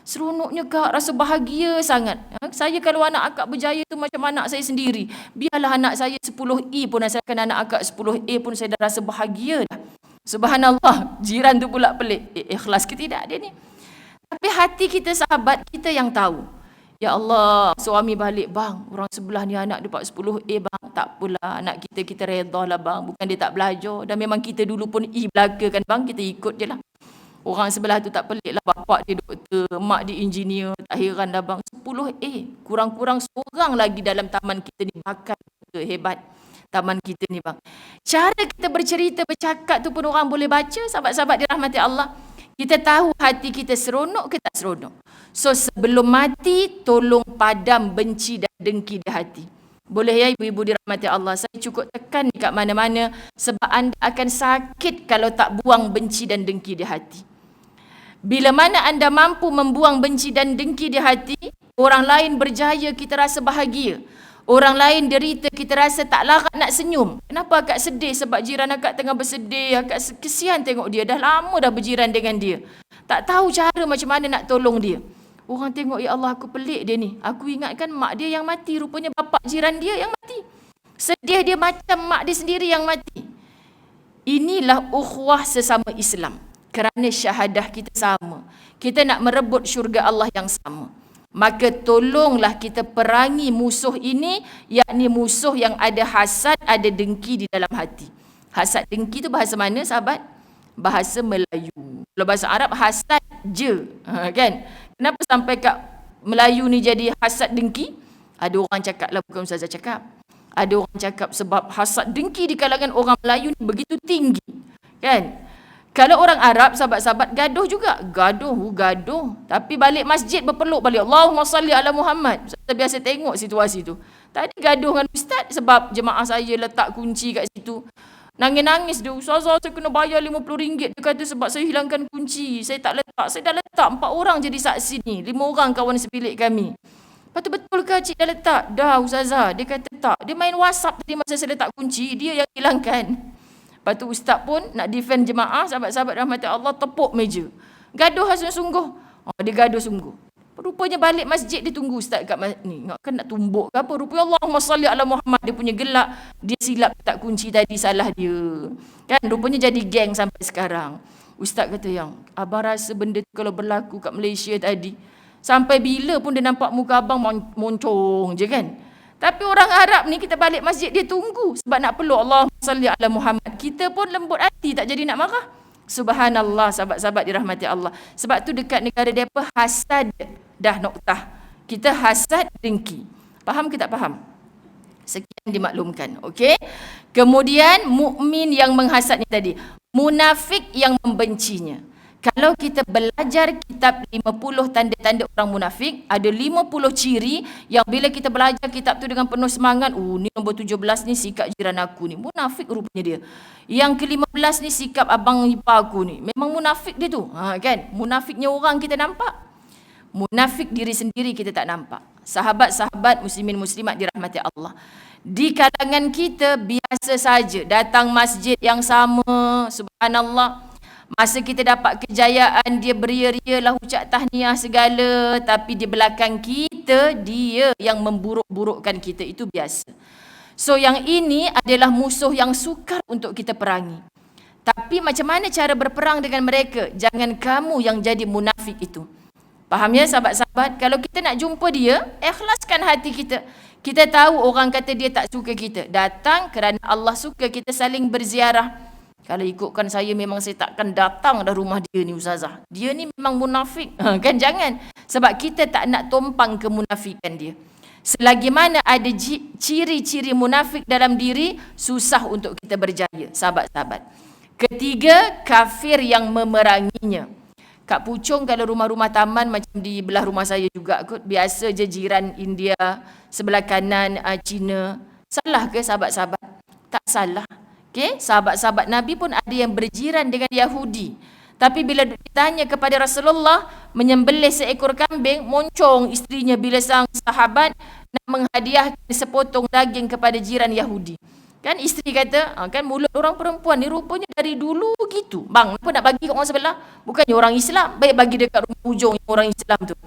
Seronoknya kak, rasa bahagia sangat. Saya kalau anak akak berjaya tu macam anak saya sendiri. Biarlah anak saya 10E pun, asalkan anak akak 10A pun saya dah rasa bahagia dah. Subhanallah, jiran tu pula pelik. Ikhlas ke tidak dia ni? Tapi hati kita sahabat, kita yang tahu. Ya Allah, suami balik, bang, orang sebelah ni anak dapat 10A bang. Tak pula, anak kita redha lah bang. Bukan dia tak belajar. Dan memang kita dulu pun belaka kan bang, kita ikut je lah. Orang sebelah tu tak pelik lah, bapak dia doktor, mak dia engineer. Tak heran lah bang, 10A. Kurang-kurang seorang lagi dalam taman kita ni bakal hebat. Taman kita ni bang. Cara kita bercerita, bercakap tu pun orang boleh baca, sahabat-sahabat dirahmati Allah. Kita tahu hati kita seronok ke tak seronok. So sebelum mati, tolong padam benci dan dengki di hati. Boleh ya ibu-ibu dirahmati Allah. Saya cukup tekan kat mana-mana sebab anda akan sakit kalau tak buang benci dan dengki di hati. Bila mana anda mampu membuang benci dan dengki di hati, orang lain berjaya, kita rasa bahagia. Orang lain derita, kita rasa tak larat nak senyum. Kenapa akak sedih? Sebab jiran akak tengah bersedih. Akak kesian tengok dia. Dah lama dah berjiran dengan dia. Tak tahu cara macam mana nak tolong dia. Orang tengok, ya Allah, aku pelik dia ni. Aku ingatkan mak dia yang mati. Rupanya bapak jiran dia yang mati. Sedih dia macam mak dia sendiri yang mati. Inilah ukhuwah sesama Islam. Kerana syahadah kita sama. Kita nak merebut syurga Allah yang sama. maka tolonglah kita perangi musuh ini, yakni musuh yang ada hasad, ada dengki di dalam hati. Hasad dengki tu bahasa mana sahabat? Bahasa Melayu. Kalau bahasa Arab hasad je, kan? Kenapa sampai kat Melayu ni jadi hasad dengki? Ada orang cakap lah, bukan Ustazah cakap. Ada orang cakap sebab hasad dengki di kalangan orang Melayu ni begitu tinggi, kan? Kalau orang Arab, sahabat-sahabat, gaduh juga. Gaduh. Tapi balik masjid berpeluk balik. Allahumma salli ala Muhammad. Ustaz biasa tengok situasi tu. Tadi gaduh dengan ustaz sebab jemaah saya letak kunci kat situ. Nangis-nangis dia. Ustazah, saya kena bayar RM50. Dia kata sebab saya hilangkan kunci. Saya tak letak. Saya dah letak. 4 orang jadi saksi ni. 5 orang kawan sebilik kami. Lepas tu betul ke cik dah letak? Dah Ustazah. Dia kata tak. Dia main WhatsApp tadi masa saya letak kunci. Dia yang hilangkan. Lepas tu ustaz pun nak defend jemaah, sahabat-sahabat rahmati Allah, tepuk meja. Gaduh sungguh-sungguh. Dia gaduh sungguh. Rupanya balik masjid dia tunggu ustaz kat ni. Kan nak tumbuk ke apa? Rupanya Allahumma salli ala Muhammad. Dia punya gelak. Dia silap letak kunci tadi, salah dia. Kan rupanya jadi geng sampai sekarang. Ustaz kata yang, abang rasa benda tu kalau berlaku kat Malaysia tadi, sampai bila pun dia nampak muka abang moncong je kan. Tapi orang Arab ni kita balik masjid dia tunggu sebab nak peluk Allahumma salli ala Muhammad. Kita pun lembut hati, tak jadi nak marah. Subhanallah, sahabat-sahabat dirahmati Allah. Sebab tu dekat negara dia apa? Hasad dah noktah. Kita hasad dengki. Faham ke tak faham? Sekian dimaklumkan. Okey. Kemudian mukmin yang menghasad ni tadi, munafik yang membencinya. Kalau kita belajar kitab 50 tanda-tanda orang munafik, ada 50 ciri yang bila kita belajar kitab tu dengan penuh semangat, ni nombor 17 ni sikap jiran aku ni, munafik rupanya dia. Yang ke-15 ni sikap abang ipar aku ni, memang munafik dia tu. Kan? Munafiknya orang kita nampak. Munafik diri sendiri kita tak nampak. Sahabat-sahabat muslimin muslimat dirahmati Allah. Di kalangan kita biasa saja datang masjid yang sama, subhanallah. Masa kita dapat kejayaan, dia beria-ria lah ucap tahniah segala. Tapi di belakang kita, dia yang memburuk-burukkan kita. Itu biasa. So yang ini adalah musuh yang sukar untuk kita perangi. Tapi macam mana cara berperang dengan mereka? Jangan kamu yang jadi munafik itu. Faham ya sahabat-sahabat? Kalau kita nak jumpa dia, ikhlaskan hati kita. Kita tahu orang kata dia tak suka kita. Datang kerana Allah suka kita saling berziarah. Kalau ikutkan saya, memang saya takkan datang dah rumah dia ni Ustazah. Dia ni memang munafik. Kan jangan. Sebab kita tak nak tumpang kemunafikan dia. Selagi mana ada ciri-ciri munafik dalam diri, susah untuk kita berjaya, sahabat-sahabat. Ketiga, kafir yang memeranginya. Kak Puchong kalau rumah-rumah taman macam di belah rumah saya juga kot. Biasa je jiran India, sebelah kanan Cina. Salah ke sahabat-sahabat? Tak salah. Okay? Sahabat-sahabat Nabi pun ada yang berjiran dengan Yahudi. Tapi bila ditanya kepada Rasulullah menyembelih seekor kambing, moncong isterinya bila sang sahabat nak menghadiahkan sepotong daging kepada jiran Yahudi. Kan isteri kata, kan mulut orang perempuan ni rupanya dari dulu gitu. Bang, apa nak bagi kat orang sebelah? Bukannya orang Islam, baik bagi dekat rumah hujung orang Islam tu.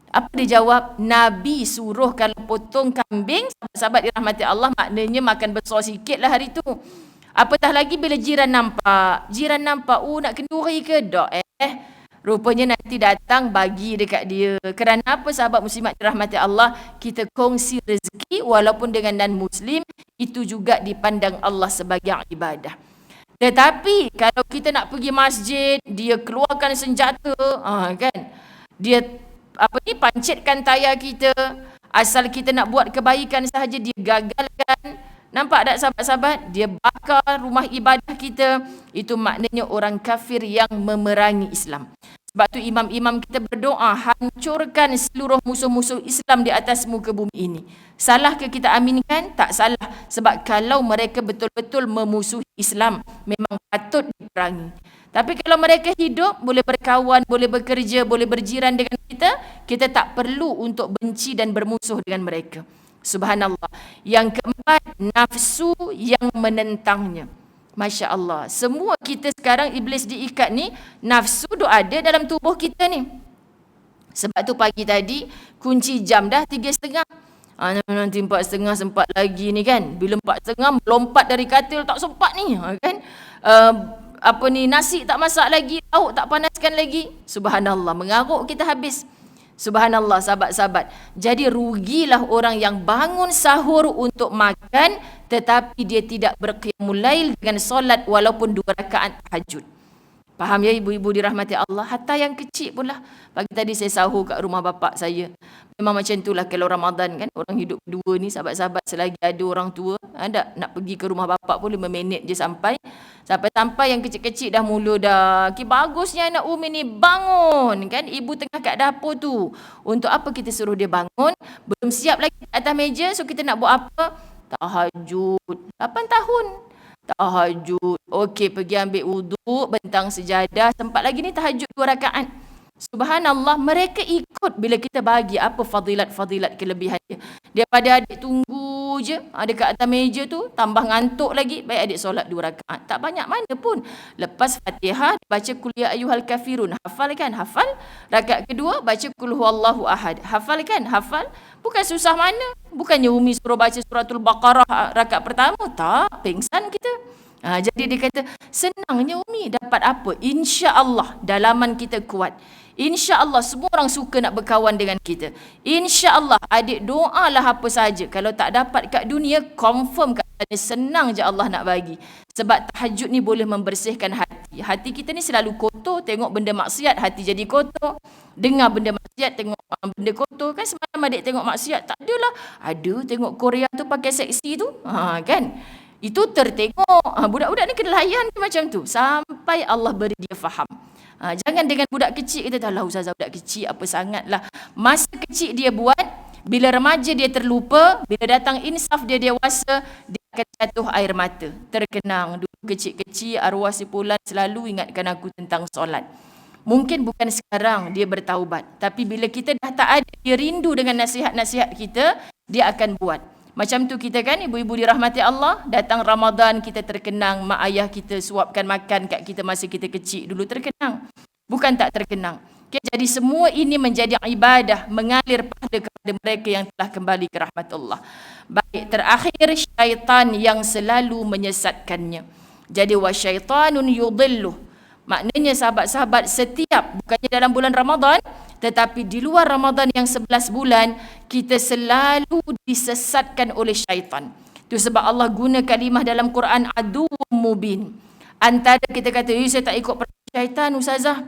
Apa dia jawab? Nabi suruh kalau potong kambing, sahabat-sahabat dirahmati Allah, maknanya makan besar sikit lah hari tu. Apatah lagi bila jiran nampak, nak kenduri ke? Tak rupanya nanti datang bagi dekat dia. Kerana apa sahabat muslimat dirahmati Allah? Kita kongsi rezeki walaupun dengan non-muslim, itu juga dipandang Allah sebagai ibadah. Tetapi kalau kita nak pergi masjid, dia keluarkan senjata, kan? Dia pancitkan tayar kita, asal kita nak buat kebaikan sahaja dia gagalkan. Nampak tak sahabat-sahabat? Dia bakar rumah ibadah kita. Itu maknanya orang kafir yang memerangi Islam. Sebab tu imam-imam kita berdoa, hancurkan seluruh musuh-musuh Islam di atas muka bumi ini. Salah ke kita aminkan? Tak salah. Sebab kalau mereka betul-betul memusuhi Islam, memang patut diperangi. Tapi kalau mereka hidup, boleh berkawan, boleh bekerja, boleh berjiran dengan kita tak perlu untuk benci dan bermusuh dengan mereka. Subhanallah. Yang keempat, nafsu yang menentangnya. Masya Allah. Semua kita sekarang iblis diikat ni, nafsu tu ada dalam tubuh kita ni. Sebab tu pagi tadi, kunci jam dah 3.30. Nanti 4.30 sempat lagi ni kan. Bila 4.30 melompat dari katil, tak sempat ni kan. Nasi tak masak lagi, lauk tak panaskan lagi. Subhanallah, mengaruk kita habis. Subhanallah sahabat-sahabat. Jadi rugilah orang yang bangun sahur untuk makan tetapi dia tidak berqiyamul lail dengan solat walaupun 2 rakaat tahajud. Faham ya ibu-ibu dirahmati Allah? Hatta yang kecil pun lah. Pagi tadi saya sahur kat rumah bapak saya. Memang macam itulah kalau Ramadan kan. Orang hidup berdua ni sahabat-sahabat selagi ada orang tua. Ada nak pergi ke rumah bapak pun 5 minit je sampai. Sampai-sampai yang kecil-kecil dah mula dah. Bagusnya anak Umi ni bangun. Kan ibu tengah kat dapur tu. Untuk apa kita suruh dia bangun? Belum siap lagi atas meja. So kita nak buat apa? Tahajud. 8 tahun. Tahajud. Okey, pergi ambil wuduk, bentang sejadah. Sempat lagi ni tahajud 2 rakaat. Subhanallah, mereka ikut bila kita bagi apa fadilat-fadilat kelebihan dia. Daripada adik tunggu je dekat atas meja tu, tambah ngantuk lagi, baik adik solat 2 rakaat. Tak banyak mana pun. Lepas Fatihah, baca Qul ya ayyuhal kafirun. Hafal kan? Hafal. Rakaat kedua, baca Qul huwallahu ahad. Hafal kan? Hafal. Bukan susah mana. Bukannya Umi suruh baca suratul Baqarah rakaat pertama. Tak, pengsan kita. Jadi dia kata, senangnya Umi dapat apa? InsyaAllah dalaman kita kuat. InsyaAllah semua orang suka nak berkawan dengan kita. InsyaAllah adik doalah apa saja. Kalau tak dapat kat dunia, confirm kat sana senang je Allah nak bagi. Sebab tahajud ni boleh membersihkan hati. Hati kita ni selalu kotor. Tengok benda maksiat, hati jadi kotor. Dengar benda maksiat, tengok benda kotor. Kan semalam adik tengok maksiat, tak adalah. Ada tengok Korea tu pakai seksi tu. Kan? Itu tertengok. Budak-budak ni kena layan macam tu. Sampai Allah beri dia faham. Jangan dengan budak kecil kita tahu lah ustazah budak kecil apa sangatlah. Masa kecil dia buat, bila remaja dia terlupa, bila datang insaf dia dewasa, dia akan jatuh air mata. Terkenang dulu kecil-kecil arwah si Fulan selalu ingatkan aku tentang solat. Mungkin bukan sekarang dia bertaubat, tapi bila kita dah tak ada, dia rindu dengan nasihat-nasihat kita, dia akan buat. Macam tu kita kan, ibu-ibu dirahmati Allah, datang Ramadan kita terkenang, mak ayah kita suapkan makan kat kita masa kita kecil dulu, terkenang. Bukan tak terkenang. Okay, jadi semua ini menjadi ibadah, mengalir pahala kepada mereka yang telah kembali ke rahmat Allah. Baik, terakhir syaitan yang selalu menyesatkannya. Jadi wasyaitanun yudilluh. Maknanya sahabat-sahabat, setiap, bukannya dalam bulan Ramadan, tetapi di luar Ramadan yang 11 bulan, kita selalu disesatkan oleh syaitan. Itu sebab Allah guna kalimah dalam Quran, aduwwum mubin. Antara kita kata, saya tak ikut perintah syaitan ustazah.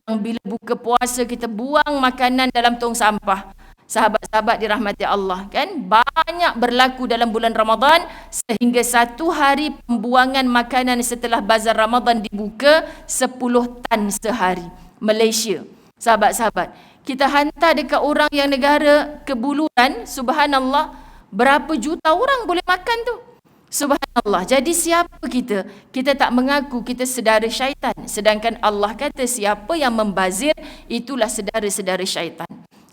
Yang bila buka puasa, kita buang makanan dalam tong sampah. Sahabat-sahabat dirahmati Allah kan, banyak berlaku dalam bulan Ramadan sehingga 1 hari pembuangan makanan setelah bazar Ramadan dibuka 10 tan sehari. Malaysia, sahabat-sahabat, kita hantar dekat orang yang negara kebuluran, subhanallah, berapa juta orang boleh makan tu. Subhanallah. Jadi siapa kita? Kita tak mengaku kita saudara syaitan. Sedangkan Allah kata siapa yang membazir itulah saudara-saudara syaitan.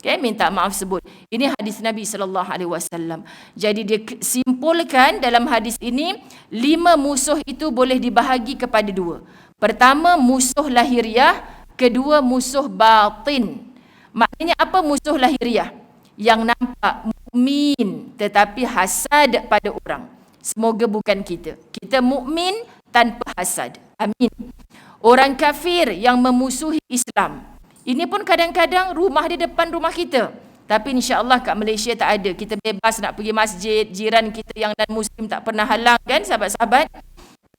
Okay, minta maaf sebut. Ini hadis Nabi SAW. Jadi dia simpulkan dalam hadis ini, 5 musuh itu boleh dibahagi kepada 2. Pertama, musuh lahiriah. Kedua, musuh batin. Maknanya apa musuh lahiriah? Yang nampak mukmin tetapi hasad pada orang. Semoga bukan kita. Kita mukmin tanpa hasad. Amin. Orang kafir yang memusuhi Islam. Ini pun kadang-kadang rumah di depan rumah kita. Tapi insya-Allah kat Malaysia tak ada. Kita bebas nak pergi masjid, jiran kita yang non-muslim tak pernah halang kan sahabat-sahabat.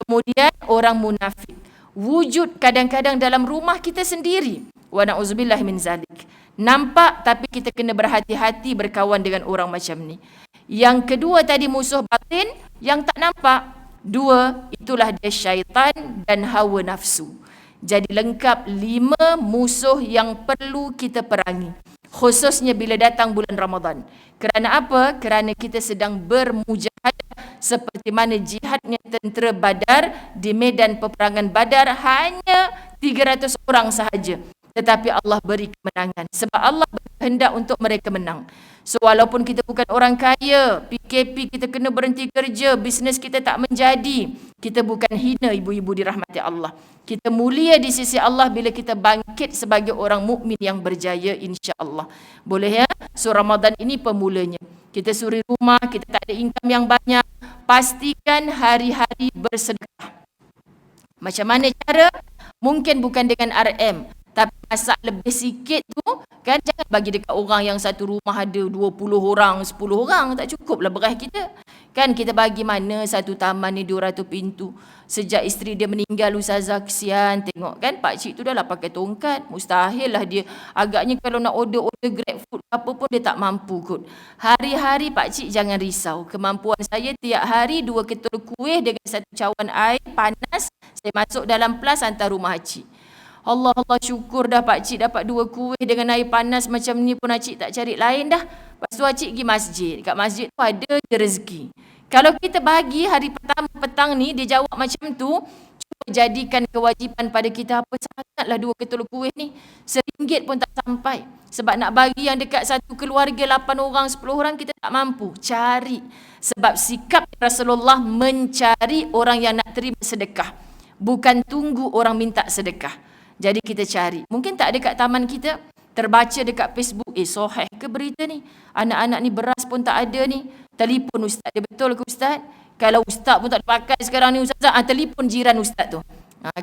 Kemudian orang munafik. Wujud kadang-kadang dalam rumah kita sendiri. Wa na'udzubillah min zalik. Nampak tapi kita kena berhati-hati berkawan dengan orang macam ni. Yang kedua tadi musuh batin, yang tak nampak. 2, itulah dia syaitan dan hawa nafsu. Jadi lengkap 5 musuh yang perlu kita perangi. Khususnya bila datang bulan Ramadan. Kerana apa? Kerana kita sedang bermujahadah seperti mana jihadnya tentera Badar di medan peperangan Badar hanya 300 orang sahaja. Tetapi Allah beri kemenangan. Sebab Allah berkehendak untuk mereka menang. So walaupun kita bukan orang kaya, PKP kita kena berhenti kerja, bisnes kita tak menjadi, kita bukan hina ibu-ibu dirahmati Allah. Kita mulia di sisi Allah bila kita bangkit sebagai orang mukmin yang berjaya insya-Allah. Boleh ya? So Ramadan ini pemulanya. Kita suri rumah, kita tak ada income yang banyak, pastikan hari-hari bersedekah. Macam mana cara? Mungkin bukan dengan RM, tapi masak lebih sikit tu, kan jangan bagi dekat orang yang satu rumah ada 20 orang, 10 orang, tak cukup lah beras kita. Kan kita bagi mana satu taman ni 200 pintu. Sejak isteri dia meninggal, Ustazah, kesian tengok kan pakcik tu dah lah pakai tongkat. Mustahil lah dia, agaknya kalau nak order grab food apa pun dia tak mampu kot. Hari-hari pakcik jangan risau. Kemampuan saya tiap hari 2 ketul kuih dengan 1 cawan air panas, saya masuk dalam plus hantar rumah acik. Allah syukur dah pakcik dapat 2 kuih dengan air panas macam ni pun acik tak cari lain dah. Lepas tu acik pergi masjid. Kat masjid tu ada je rezeki. Kalau kita bagi hari pertama petang ni dia jawab macam tu, cuba jadikan kewajipan pada kita apa sangatlah 2 ketul kuih ni. RM1 pun tak sampai. Sebab nak bagi yang dekat satu keluarga 8 orang, 10 orang kita tak mampu. Cari. Sebab sikap Rasulullah mencari orang yang nak terima sedekah. Bukan tunggu orang minta sedekah. Jadi kita cari. Mungkin tak ada kat taman kita, terbaca dekat Facebook, sahih ke berita ni? Anak-anak ni beras pun tak ada ni. Telefon ustaz dia, betul ke ustaz? Kalau ustaz pun tak pakai sekarang ni ustazah, telefon jiran ustaz tu.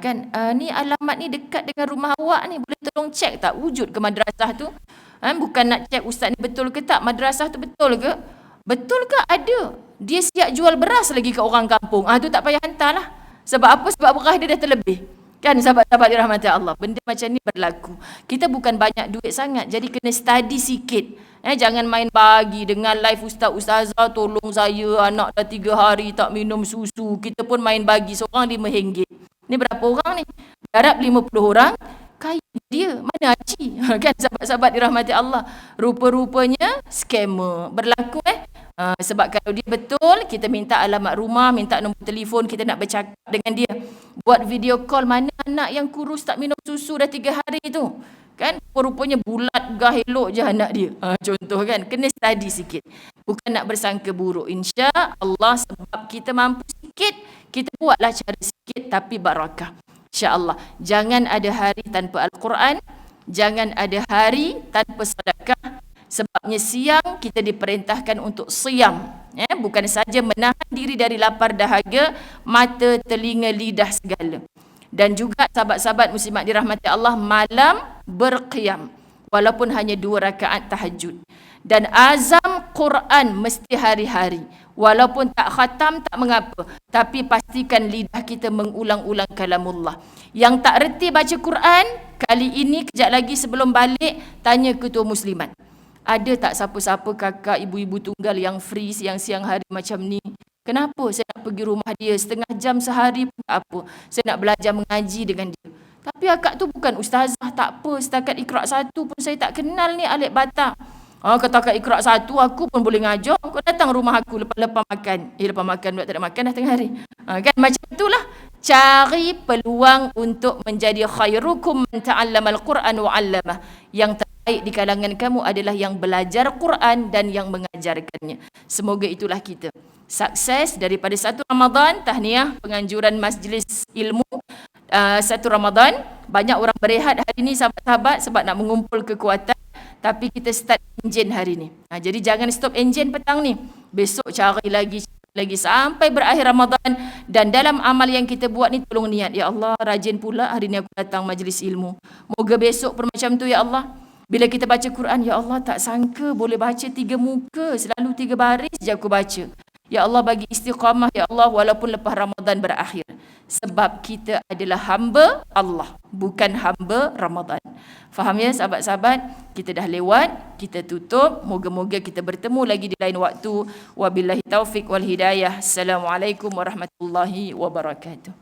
Kan ni alamat ni dekat dengan rumah awak ni, boleh tolong cek tak wujud ke madrasah tu? Bukan nak cek ustaz ni betul ke tak, madrasah tu betul ke? Betul ke ada? Dia siap jual beras lagi ke orang kampung. Tu tak payah hantar lah. Sebab apa? Sebab beras dia dah terlebih. Kan sahabat-sahabat dirahmati Allah, benda macam ni berlaku. Kita bukan banyak duit sangat, jadi kena study sikit. Jangan main bagi dengan live ustazah, tolong saya, anak dah 3 hari tak minum susu. Kita pun main bagi seorang RM5. Ni berapa orang ni? Darab 50 orang, kaya dia. Mana Haji? Kan sahabat-sahabat dirahmati Allah. Rupa-rupanya scammer. Berlaku sebab kalau dia betul, kita minta alamat rumah, minta nombor telefon, kita nak bercakap dengan dia. Buat video call, mana anak yang kurus tak minum susu dah 3 hari tu. Kan rupanya bulat gah elok je anak dia. Contoh kan, kena study sikit. Bukan nak bersangka buruk. Insya Allah sebab kita mampu sikit, kita buatlah cara sikit tapi barakah. Insya Allah. Jangan ada hari tanpa Al-Quran, jangan ada hari tanpa sedekah. Sebabnya siang kita diperintahkan untuk siam. Bukan saja menahan diri dari lapar dahaga, mata, telinga, lidah segala. Dan juga sahabat-sahabat muslimat dirahmati Allah, malam berqiyam. Walaupun hanya 2 rakaat tahajud. Dan azam Quran mesti hari-hari. Walaupun tak khatam tak mengapa. Tapi pastikan lidah kita mengulang-ulang kalamullah. Yang tak reti baca Quran, kali ini kejap lagi sebelum balik, tanya ketua muslimat. Ada tak siapa-siapa kakak, ibu-ibu tunggal yang free siang-siang hari macam ni? Kenapa saya nak pergi rumah dia setengah jam sehari pun tak apa. Saya nak belajar mengaji dengan dia. Tapi akak tu bukan ustazah, tak apa. Setakat Iqra' 1 pun saya tak kenal ni Alif Batak. Kata akak Iqra' 1 aku pun boleh ngajar. Kau datang rumah aku lepas makan. Lepas makan pula tak ada makan dah tengah hari. Kan macam itulah. Cari peluang untuk menjadi khairukum man ta'allamal Quran wa 'allamah. Yang terbaik di kalangan kamu adalah yang belajar Quran dan yang mengajarkannya. Semoga itulah kita. Sukses daripada 1 Ramadan, tahniah penganjuran majlis ilmu 1 Ramadan. Banyak orang berehat hari ni sahabat-sahabat sebab nak mengumpul kekuatan. Tapi kita start enjin hari ni. Jadi jangan stop enjin petang ni. Besok cari lagi sampai berakhir Ramadan. Dan dalam amal yang kita buat ni tolong niat. Ya Allah, rajin pula hari ni aku datang majlis ilmu. Moga besok pun macam tu ya Allah. Bila kita baca Quran, ya Allah tak sangka boleh baca 3 muka. Selalu 3 baris je aku baca. Ya Allah bagi istiqamah ya Allah walaupun lepas Ramadan berakhir. Sebab kita adalah hamba Allah, bukan hamba Ramadan. Faham ya sahabat-sahabat? Kita dah lewat, kita tutup. Moga-moga kita bertemu lagi di lain waktu. Wabillahi taufik wal hidayah. Assalamualaikum warahmatullahi wabarakatuh.